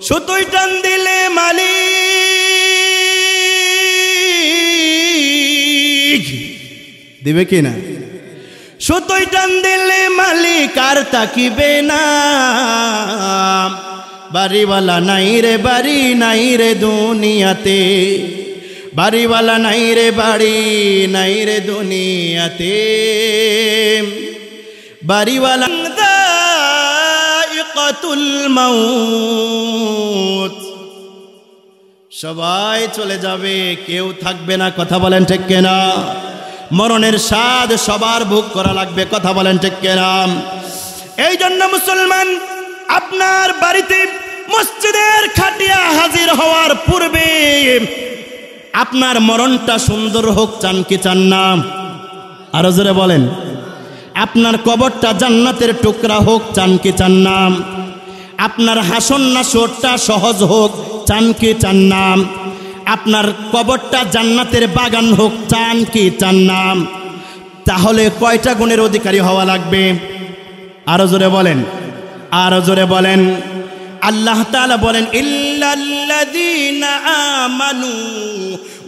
সুতোই টান দিলে মালিক দিবে কিনা? সুতোই টান দিলে মালিক আর তাকিবে না। বাড়িওয়ালা নাই রে বাড়ি, নাই রে দুনিয়াতে, বাড়িওয়ালা নাই রে বাড়ি, নাই রে দুনিয়াতে, বাড়িওয়ালা দায়িকাতুল মাউত। সবাই চলে যাবে, কেউ থাকবে না। কথা বলেন ঠিক কিনা? মরণের স্বাদ সবার ভোগ করা লাগবে। কথা বলেন ঠিক কিনা? এই জন্য মুসলমান আপনার বাড়িতে মসজিদের খাটিয়া হাজির হওয়ার পূর্বে আপনার মরণটা সুন্দর হোক চান কি চান না? আরো জোরে বলেন। আপনার কবরটা জান্নাতের টুকরা হোক চান কি চান না? আপনার হাসন নাসরটা সহজ হোক চান কি চান না? আপনার কবরটা জান্নাতের বাগান হোক চান কি চান না? তাহলে কয়টা গুণের অধিকারী হওয়া লাগবে? আরো জোরে বলেন, আরো জোরে বলেন। আল্লাহ তাআলা বলেন ইল্লাল্লাযীনা আমানু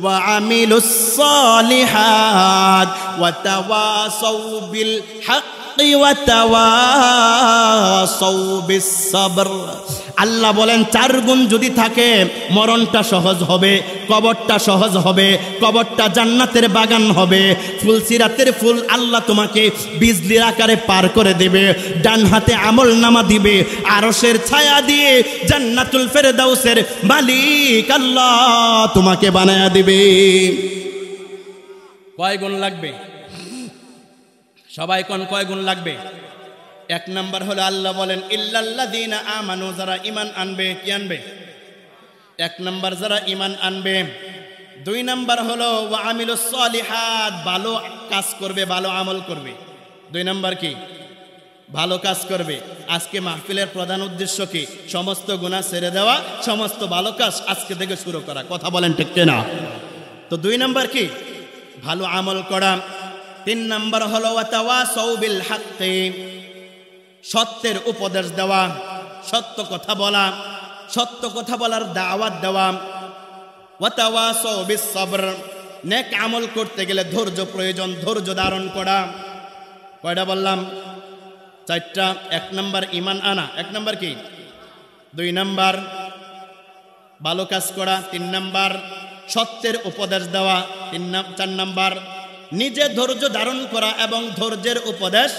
ওয়া আমিলুস সালিহাত ওয়া তাওয়াসাউ বিল হাক্কি ওয়া তাওয়াসাউ বিস সাবর। আল্লাহ বলেন 4 গুণ যদি থাকে মরণটা সহজ হবে, কবরটা সহজ হবে, কবরটা জান্নাতের বাগান হবে, ফুলসিরাতের ফুল আল্লাহ তোমাকে বিজলির আকারে পার করে দেবে, ডান হাতে আমল নামা দিবে, আরশের ছায়া দিয়ে জান্নাতুল ফেরদাউসের মালিক আল্লাহ তোমাকে বানায়া দিবে। কয় গুণ লাগবে? সবাই কোন কয় গুণ লাগবে? 1 নাম্বার হলো আল্লাহ বলেন ইল্লাল্লাযীনা আমানু, যারা ঈমান আনবে। কি আনবে? 1 নাম্বার যারা ঈমান আনবে। 2 নাম্বার হলো ওয়া আমিলুস সলিহাত, ভালো কাজ করবে, ভালো আমল করবে। 2 নাম্বার কি? ভালো কাজ করবে। আজকে মাহফিলের প্রধান উদ্দেশ্য কি? সমস্ত গুনাহ ছেড়ে দেওয়া, সমস্ত ভালো কাজ আজকে থেকে শুরু করা। কথা বলেন ঠিক কিনা? তো 2 নাম্বার কি? ভালো আমল করা। 3 নাম্বার হলো ওয়া তাওয়াসাউ বিল হাক্কি, সত্যের উপদেশ দেওয়া, সত্য কথা বলা, সত্য কথা বলার দাওয়াত দেওয়া। ওয়া তাওয়াসাউ বিস সবর, নেক আমল করতে গেলে ধৈর্য প্রয়োজন, ধৈর্য ধারণ করা। কয়টা বললাম? 4টা। 1 নাম্বার ঈমান আনা, 1 নাম্বার কি? 2 নাম্বার ভালো কাজ করা, 3 নাম্বার সত্যের উপদেশ দেওয়া, 4 নাম্বার নিজে ধৈর্য ধারণ করা এবং ধৈর্যের উপদেশ।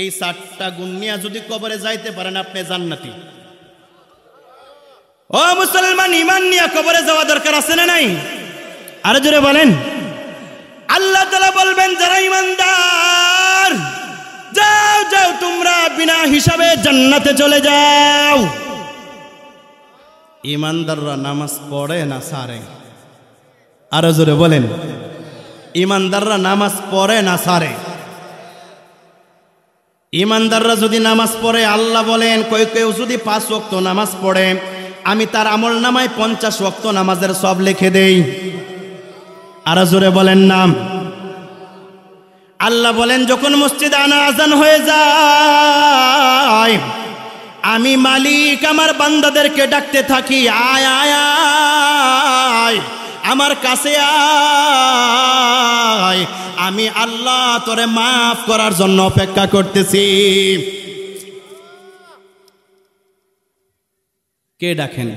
এই 4টা গুণ নিয়ে যদি কবরে যাইতে পারেন আপনি জান্নাতি। ও মুসলমান, ঈমান নিয়ে কবরে যাওয়া দরকার আছে না নাই? আরো জোরে বলেন। আল্লাহ তাআলা বলবেন যারা ঈমানদার, যাও যাও তোমরা বিনা হিসাবে জান্নাতে চলে যাও। ঈমানদাররা নামাজ পড়ে না সারে? আরো জোরে বলেন। ঈমানদাররা নামাজ পড়ে না সারে? ঈমানদাররা যদি নামাজ পড়ে, আল্লাহ বলেন কেউ যদি 5 ওয়াক্ত নামাজ পড়ে, আমি তার আমল নামায় 50 ওয়াক্ত নামাজের সব লিখে দেই। আরো জোরে বলেন না। আল্লাহ বলেন যখন মসজিদে আজান হয়ে যায়, আমি মালিক আমার বান্দাদেরকে ডাকতে থাকি, আয় আয় আয় আমার কাছে আয়, আমি আল্লাহ তোরে মাফ করার জন্য অপেক্ষা করতেছি। কে ডাকেন?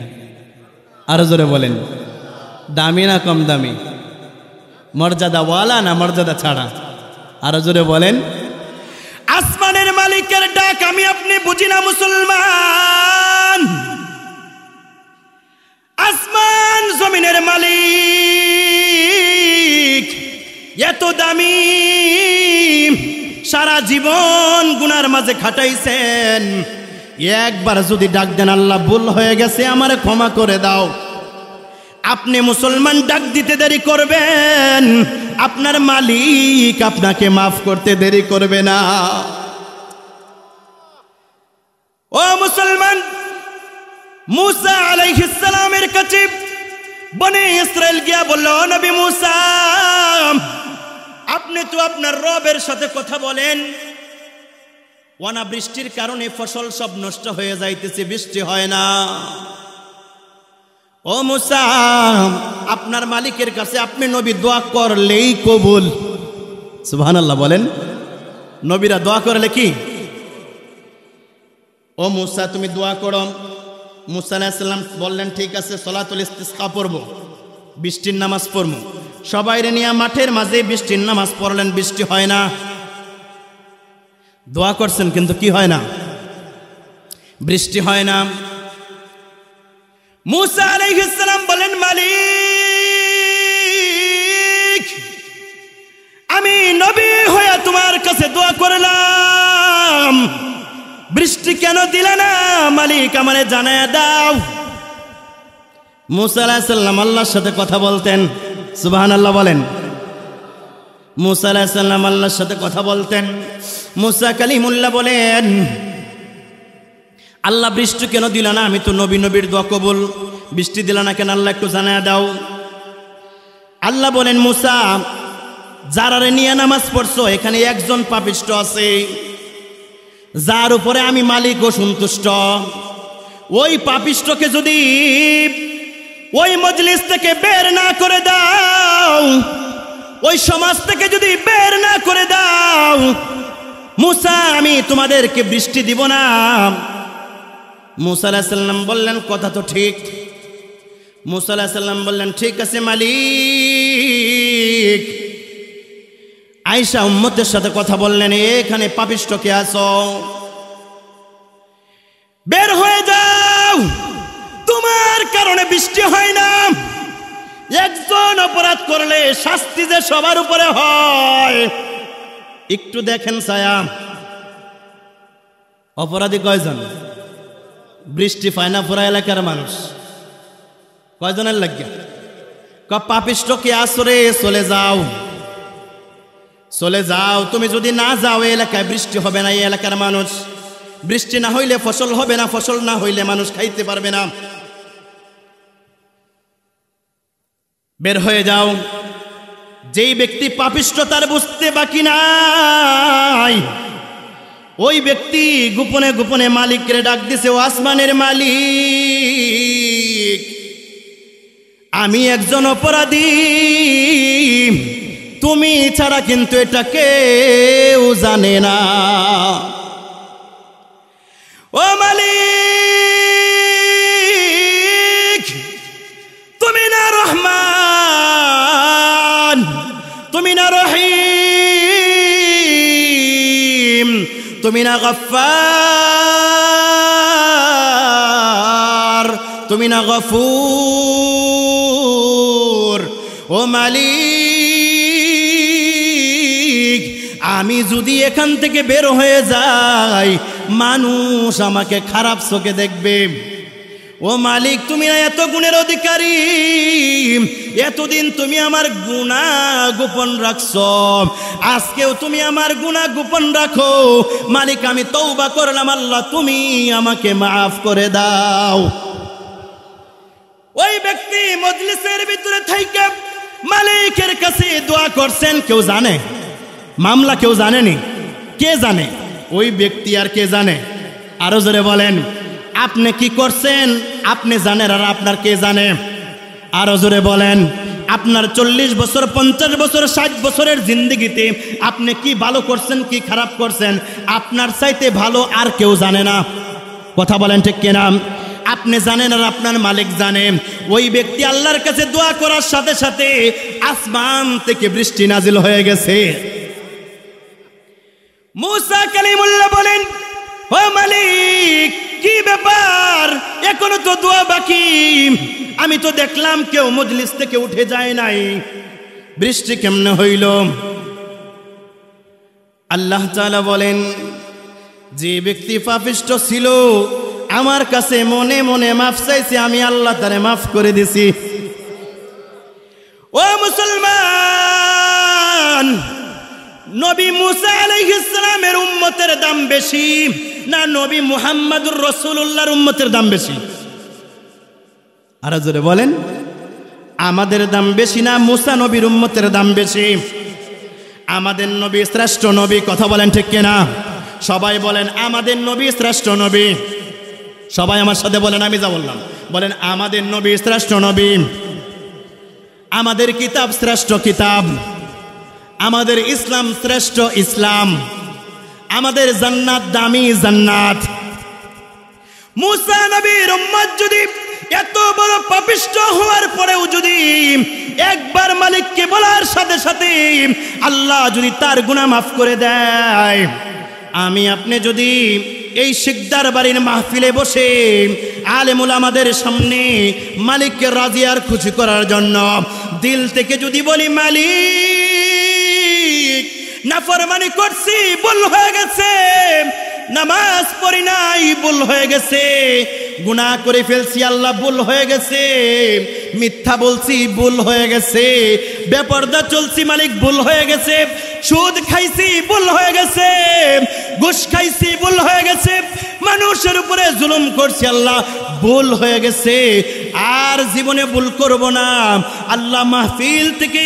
আরো জোরে বলেন। দামি না কম দামি? মর্যাদা ওয়ালা না মর্যাদা ছাড়া? আরো জোরে বলেন। আসমানের মালিকের ডাক আমি আপনি বুঝি না মুসলমান। আসমান জমিনের মালিক এত দামি, সারা জীবন গুনার মাঝে খাটাইছেন, একবার যদি ডাক দেন আল্লাহ ভুল হয়ে গেছে আমারে ক্ষমা করে দাও, আপনি মুসলমান ডাক দিতে দেরি করবেন, আপনার মালিক আপনাকে মাফ করতে দেরি করবে না। ও মুসলমান, মুসা আলাইহিস সালামের কাছে বনে ইসরাইল গিয়া বলল, নবী মুসা আপনি তো আপনার রবের সাথে কথা বলেন, অনাবৃষ্টির কারণে ফসল সব নষ্ট হয়ে যাইতেছে, বৃষ্টি হয় না। ও মুসা, আপনার মালিকের কাছে আপনি নবী দোয়া করলেই কবুল। সুবহানাল্লাহ বলেন। নবীরা দোয়া করলে কি? ও মুসা তুমি দোয়া করো। মুসা আলাইহিস সালাম বললেন ঠিক আছে, সলাতুল ইস্তিসকা পড়ব, বৃষ্টির নামাজ পড়ব। সবাইরে নিয়ে মাঠের মাঝে বৃষ্টির নামাজ পড়লেন, বৃষ্টি হয় না। দোয়া করছেন কিন্তু কি হয় না? বৃষ্টি হয় না। মুসা আলাইহিস সালাম বলেন, মালিক আমি নবী হয়ে তোমার কাছে দোয়া করলাম, বৃষ্টি কেন দিলে না? মালিক আমারে জানায়া দাও। মুসা আলাইহিস সালাম আল্লাহর সাথে কথা বলতেন। সুবহানাল্লাহ বলেন। মুসা আলাইহিস সালাম আল্লাহর সাথে কথা বলতেন। মুসা কালিমুল্লাহ বলেন, আল্লাহ বৃষ্টি কেন দিল না? আমি তো নবী, নবীর দোয়া কবুল, বৃষ্টি দিল না কেন আল্লাহ একটু জানায়া দাও। আল্লাহ বলেন, মুসা যারারে নিয়ে নামাজ পড়ছো এখানে একজন পাপিষ্ঠ আছে, যার উপরে আমি মালিক ও সন্তুষ্ট। ওই পাপিষ্ঠকে যদি ওই মজলিস থেকে বের না করে দাও, ওই সমাজ থেকে যদি বের না করে দাও, মুসা আমি তোমাদেরকে বৃষ্টি দিব না। মুসা আলাইহিস সালাম বললেন কথা তো ঠিক। মুসা আলাইহিস সালাম বললেন ঠিক আছে মালিক। আয়েশা উম্মতের সাথে কথা বললেন, এখানে পাপিষ্ঠ কে আছো, বের হয়ে যাও, তোমার কারণে বৃষ্টি হয় না। একজন অপরাধ করলে শাস্তি যে সবার উপরে হয়। একটু দেখেন ছায়া, অপরাধী কয়জন? বৃষ্টি পায় না পুরা এলাকার মানুষ, কয়জনের লাগে? পাপিষ্ঠ কে আসরে চলে যাও, চলে যাও। তুমি যদি না যাও এই এলাকায় বৃষ্টি হবে না, এই এলাকার মানুষ, বৃষ্টি না হইলে ফসল হবে না, ফসল না হইলে মানুষ খাইতে পারবে না। বের হয়ে যাও। যেই ব্যক্তি পাপিষ্ঠ তার বুঝতে বাকি নাই, ওই ব্যক্তি গোপনে গোপনে মালিককে ডাক দিছে, ও আসমানের মালিক, আমি একজন অপরাধী, তুমি ছাড়া কিন্তু এটা কেউ জানে না। ও মালিক, তুমি না রহমান, তুমি না রহিম, তুমি না গফফার, তুমি না গফুর। ও মালিক, আমি যদি এখান থেকে বের হয়ে যাই মানুষ আমাকে খারাপ চোখে দেখবে। ও মালিক, তুমি না এত গুণের অধিকারী, এতদিন তুমি আমার গুনাহ গোপন রাখছো, আজকেও তুমি আমার গুনাহ গোপন রাখো। মালিক, আমি তওবা করলাম, আল্লাহ তুমি আমাকে মাফ করে দাও। ওই ব্যক্তি মজলিসের ভিতরে থাইকা মালিকের কাছে দোয়া করছেন। কেউ জানে মামলা? কেউ জানেনি? কে জানে? ওই ব্যক্তি আর কে জানে? আরো জোরে বলেন। আপনি কি করছেন আপনি জানেন, আর আপনার কে জানে? আরো জোরে বলেন। আপনার 40 বছর, 50 বছর, 60 বছরের জিন্দেগিতে আপনি কি ভালো করছেন কি খারাপ করছেন আপনার চাইতে ভালো আর কেউ জানে না। কথা বলেন ঠিক কিনা? আপনি জানেন আর আপনার মালিক জানে। ওই ব্যক্তি আল্লাহর কাছে দোয়া করার সাথে সাথে আসমান থেকে বৃষ্টি নাজিল হয়ে গেছে। মুসা কালিমুল্লাহ বলেন, ও মালিক, কি ব্যাপার, এখনো তো দোয়া বাকি, আমি তো দেখলাম কেউ মজলিস থেকে উঠে যায় নাই, বৃষ্টি কেমনে হইল? আল্লাহ তাআলা বলেন, যে ব্যক্তি পাপিষ্ঠ ছিল আমার কাছে মনে মনে মাফ চাইছে, আমি আল্লাহ তারে মাফ করে দিছি। ও মুসলমান, নবী মুসা আলাইহিস সালামের উম্মতের দাম বেশি না নবী মুহাম্মদুর রাসূলুল্লাহর উম্মতের দাম বেশি? আর জোরে বলেন। আমাদের দাম বেশি না মুসা নবীর উম্মতের দাম বেশি? আমাদের নবী শ্রেষ্ঠ নবী। কথা বলেন ঠিক কিনা? সবাই বলেন আমাদের নবী শ্রেষ্ঠ নবী। সবাই আমার সাথে বলেন, আমি যা বললাম বলেন, আমাদের নবী শ্রেষ্ঠ নবী, আমাদের কিতাব শ্রেষ্ঠ কিতাব, আমাদের ইসলাম শ্রেষ্ঠ ইসলাম, আমাদের জান্নাত দামি জান্নাত। মুসা নবীর উম্মত যদি এত বড় পাপিষ্ঠ হওয়ার পরেও যদি একবার মালিককে বলার সাথে সাথে আল্লাহ যদি তার গুনাহ মাফ করে দেয়, আমি আপনি যদি এই শিকদার বাড়ির মাহফিলে বসে আলেমুল আমাদের সামনে মালিককে রাজি আর খুশি করার জন্য দিল থেকে যদি বলি, মালিক নাফরমানি করছি, ভুল হয়ে গেছে, নামাজ পড়ি নাই, ভুল হয়ে গেছে, গুনাহ করে ফেলছি আল্লাহ, ভুল হয়ে গেছে, মিথ্যা বলছি, ভুল হয়ে গেছে, বেপরদা চলছি মালিক, ভুল হয়ে গেছে, সুদ খাইছি, ভুল হয়ে গেছে, ঘুষ খাইছি, ভুল হয়ে গেছে, মানুষের উপরে জুলুম করছি আল্লাহ, ভুল হয়ে গেছে, আর জীবনে ভুল করব না আল্লাহ। মাহফিল থেকে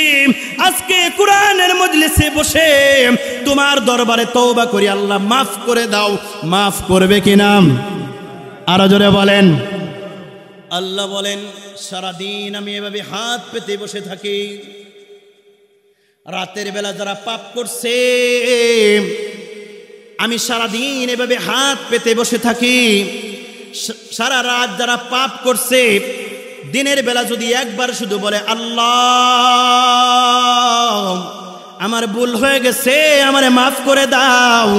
আজকে কোরআনের মজলিসে বসে তোমার দরবারে তওবা করি আল্লাহ, মাফ করে দাও। মাফ করবে কিনা? আরো জোরে বলেন। আল্লাহ বলেন, সারাদিন আমি এভাবে হাত পেতে বসে থাকি, রাতের বেলা যারা পাপ করছে আমি সারাদিন এভাবে হাত পেতে বসে থাকি, সারা রাত যারা পাপ করছে দিনের বেলা যদি একবার শুধু বলে আল্লাহ আমার ভুল হয়ে গেছে, আমারে মাফ করে দাও,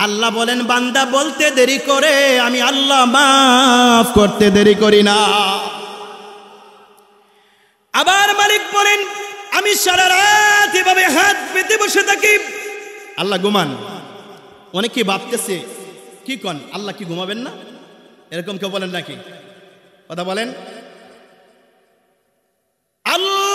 আল্লাহ বলেন বান্দা বলতে দেরি করে, আমি আল্লাহ মাফ করতে দেরি করি না। আবার মালিক বলেন, আমি সারা রাত এভাবে হাত পেতে বসে থাকি। আল্লাহ ঘুমান? অনেকে ভাবতেছে কি কন আল্লাহ কি ঘুমাবেন না? এরকম কেউ বলেন নাকি? কথা বলেন। আল্লাহ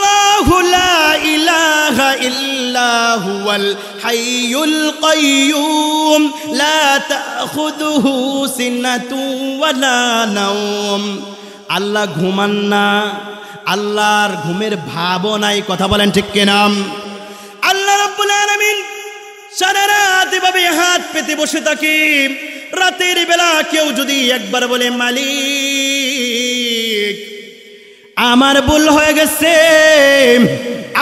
আল্লাহু লা ইলাহা ইল্লা হুয়াল হাইয়ুল কাইয়্যুম লা তাখুযুহু সিনাতুন ওয়ালা নাওম। আল্লাহ ঘুমান না, আল্লাহর ঘুমের ভাবও নাই। কথা বলেন ঠিক কিনা? আল্লাহ রাব্বুল আলামিন সারা রাত এভাবে হাত পেতে বসে থাকি। রাতের বেলা কেউ যদি একবার বলে মালিক আমার ভুল হয়ে গেছে,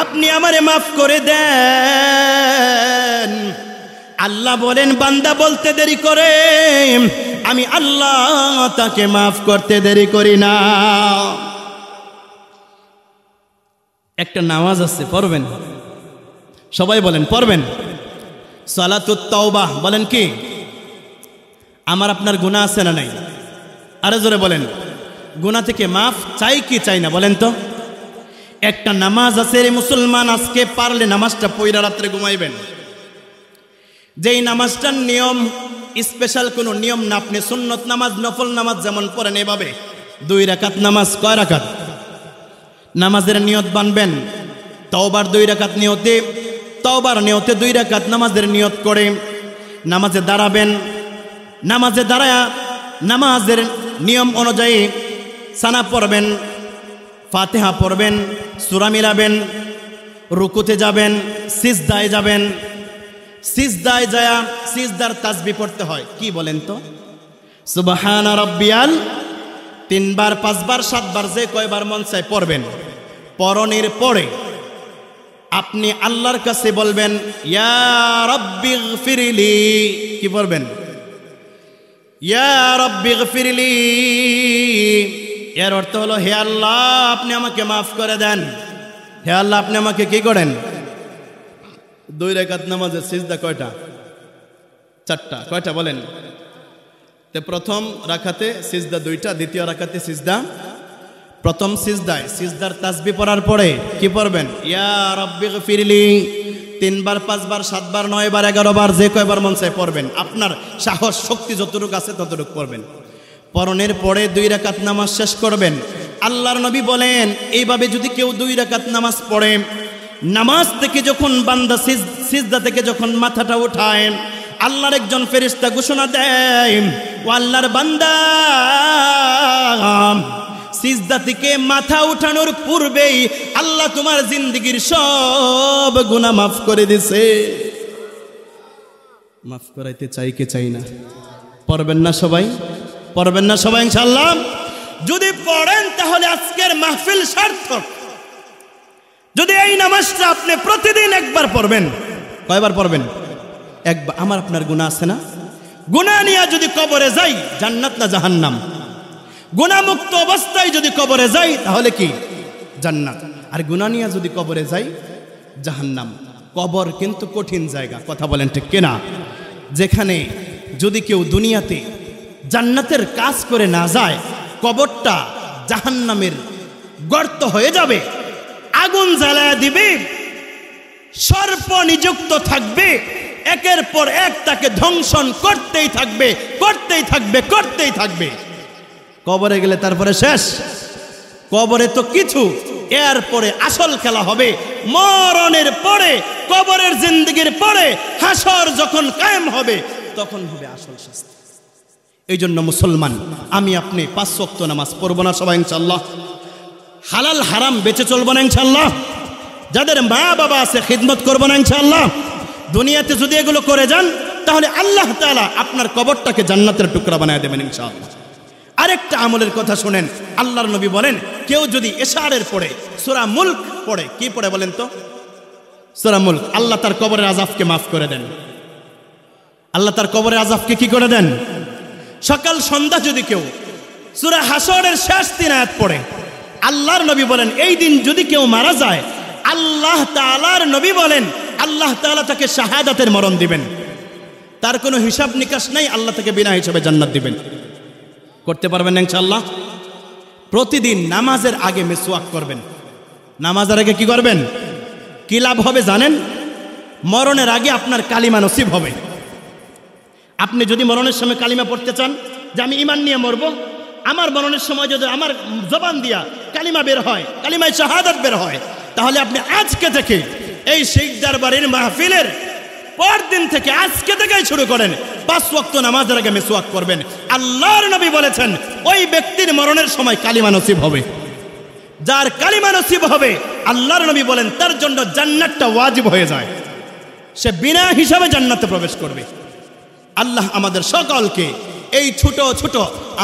আপনি আমারে মাফ করে দেন, আল্লাহ বলেন বান্দা বলতে দেরি করে, আমি আল্লাহ তাকে মাফ করতে দেরি করি না। একটা নামাজ আছে, পড়বেন সবাই, বলেন পড়বেন। সালাতুত তাওবাহ, বলেন কি? আমার আপনার গুনাহ আছে না নাই? আরে জোরে বলেন, গুনাহ থেকে মাফ চাই কি চাই না বলেন তো? একটা নামাজ আছে রে মুসলমান, আজকে পারলে নামাজটা পয়রা রাত্রে ঘুমাইবেন। যেই নামাজটার নিয়ম স্পেশাল কোনো নিয়ম না, আপনি সুন্নত নামাজ নফল নামাজ যেমন পড়েন এভাবে 2 রাকাত নামাজ। কয় রাকাত? নামাজের নিয়ত বানবেন, তাওবার 2 রাকাত নিয়তে, তাওবার নিয়তে 2 রাকাত নামাজের নিয়ত করে নামাজে দাঁড়াবেন। নামাজে দাঁড়ায়া নামাজের নিয়ম অনুযায়ী সানা পড়বেন, ফাতিহা পড়বেন, সূরা মিলাবেন, রুকুতে যাবেন, সিজদায় যাবেন। সিজদায় যায় সিজদার তাসবিহ পড়তে হয়, কি বলেন তো? সুবহানা রাব্বিয়াল 3 বার 5 বার 7 বার যে কয়বার মন চায় পড়বেন। পড়নের পরে আপনি আল্লাহর কাছে বলবেন ইয়া রাব্বিগফিরলি। কি বলবেন? ইয়া রাব্বিগফিরলি। এর অর্থ হলো হে আল্লাহ আপনি আমাকে মাফ করে দেন, হে আল্লাহ আপনি আমাকে কি করেন। 2 রাকাত নামাজের সিজদা কয়টা? 4টা। কয়টা বলেন? তো প্রথম রাকাতে সিজদা 2টা, দ্বিতীয় রাকাতে সিজদা। প্রথম সিজদায় সিজদার তাসবিহ পড়ার পরে কি পড়বেন? ইয়া রাব্বিগফিরলি। 3 বার 5 বার 7 বার 9 বার 11 বার যে কয়বার মন চায় পড়বেন, আপনার সাহস শক্তি যতটুকু আছে ততটুকু পড়বেন। পড়নের পরে 2 রাকাত নামাজ শেষ করবেন। আল্লাহর নবী বলেন এইভাবে যদি কেউ 2 রাকাত নামাজ পড়ে, নামাজ থেকে যখন বান্দা সিজদা থেকে যখন মাথাটা উঠায়, আল্লাহর একজন ফেরেশতা ঘোষণা দেয়, ও আল্লাহর বান্দা সিজদা থেকে মাথা উঠানোর পূর্বেই আল্লাহ তোমার জিন্দেগীর সব গুনাহ মাফ করে দিয়েছে। মাফ করাইতে চাই কে চাই না? পড়বেন না সবাই? পড়বেন না সবাই ইনশাআল্লাহ? যদি পড়েন তাহলে আজকের মাহফিল সার্থক। যদি এই নামাজটা আপনি প্রতিদিন একবার পড়বেন, কয়বার পড়বেন? একবার। আমার আপনার গুনাহ আছে না? গুনাহ নিয়ে যদি কবরে যাই, জান্নাত না জাহান্নাম? গুনাহমুক্ত অবস্থায় যদি কবরে যাই তাহলে কি? জান্নাত। আর গুনাহ নিয়ে যদি কবরে যাই, জাহান্নাম। কবর কিন্তু কঠিন জায়গা, কথা বলেন ঠিক কিনা? যেখানে যদি কেউ দুনিয়াতে জান্নাতের কাজ করে না যায়, কবরটা জাহান্নামের গর্ত হয়ে যাবে, আগুন জ্বালায়া দিবে, সর্প নিযুক্ত থাকবে, একের পর এক তাকে ধ্বংসন করতেই থাকবে, করতেই থাকবে, করতেই থাকবে। কবরে গেলে তারপরে শেষ? কবরে তো কিছু, এরপরে আসল খেলা হবে। মরণের পরে, কবরের জিন্দেগির পরে হাসর যখন কায়েম হবে, তখন হবে আসল শাস্তি। এই জন্য মুসলমান, আমি আপনি 5 ওয়াক্ত নামাজ পড়বো না সবাই ইনশাআল্লাহ? হালাল হারাম বেঁচে চলবো না ইনশাআল্লাহ? যাদের মা বাবা আছে খিদমত করবো না ইনশাআল্লাহ? দুনিয়াতে যদি এগুলো করে যান তাহলে আল্লাহ তাআলা আপনার কবরটাকে জান্নাতের টুকরা বানায় দেবেন ইনশাআল্লাহ। আরেকটা আমলের কথা শুনেন, আল্লাহর নবী বলেন কেউ যদি এশারের পরে সূরা মুলক পড়ে, কি পড়ে বলেন তো? সূরা মুলক, আল্লাহ তার কবরের আযাবকে মাফ করে দেন। আল্লাহ তার কবরের আযাবকে কি করে দেন? সকাল সন্ধ্যা যদি কেউ সূরা হাসরের শেষ 3 আয়াত পড়ে, আল্লাহর নবী বলেন এই দিন যদি কেউ মারা যায়, আল্লাহ তাআলার নবী বলেন আল্লাহ তাআলা তাকে শাহাদাতের মরণ দিবেন। তার কোনো হিসাব নিকাশ নাই, আল্লাহ তাকে বিনা হিসাবে জান্নাত দিবেন। করতে পারবেন না ইনশাআল্লাহ? প্রতিদিন নামাজের আগে মিসওয়াক করবেন। নামাজের আগে কি করবেন? কি লাভ হবে জানেন? মরণের আগে আপনার কালিমা নসিব হবে। আপনি যদি মরণের সময় কালিমা পড়তে চান যে আমি ঈমান নিয়ে মরবো, আমার মরণের সময় যদি আমার জবান দিয়া কালিমা বের হয়, কালিমায়ে শাহাদাত বের হয়, তাহলে আপনি আজকে থেকে এই শিকদার বাড়ির মাহফিলের পরদিন থেকে আজকে থেকেই শুরু করেন 5 ওয়াক্ত নামাজের আগে মিসওয়াক করবেন। আল্লাহর নবী বলেছেন ওই ব্যক্তির মরণের সময় কালিমা নসিব হবে। যার কালিমা নসিব হবে আল্লাহর নবী বলেন তার জন্য জান্নাতটা ওয়াজিব হয়ে যায়, সে বিনা হিসাবে জান্নাতে প্রবেশ করবে। আল্লাহ আমাদের সকলকে এই ছোট ছোট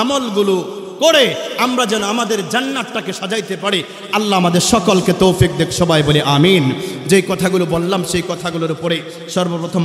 আমলগুলো করে আমরা যেন আমাদের জান্নাতটাকে সাজাইতে পারি, আল্লাহ আমাদের সকলকে তৌফিক দেখ। সবাই বলে আমিন। যে কথাগুলো বললাম সেই কথাগুলোর উপরে সর্বপ্রথম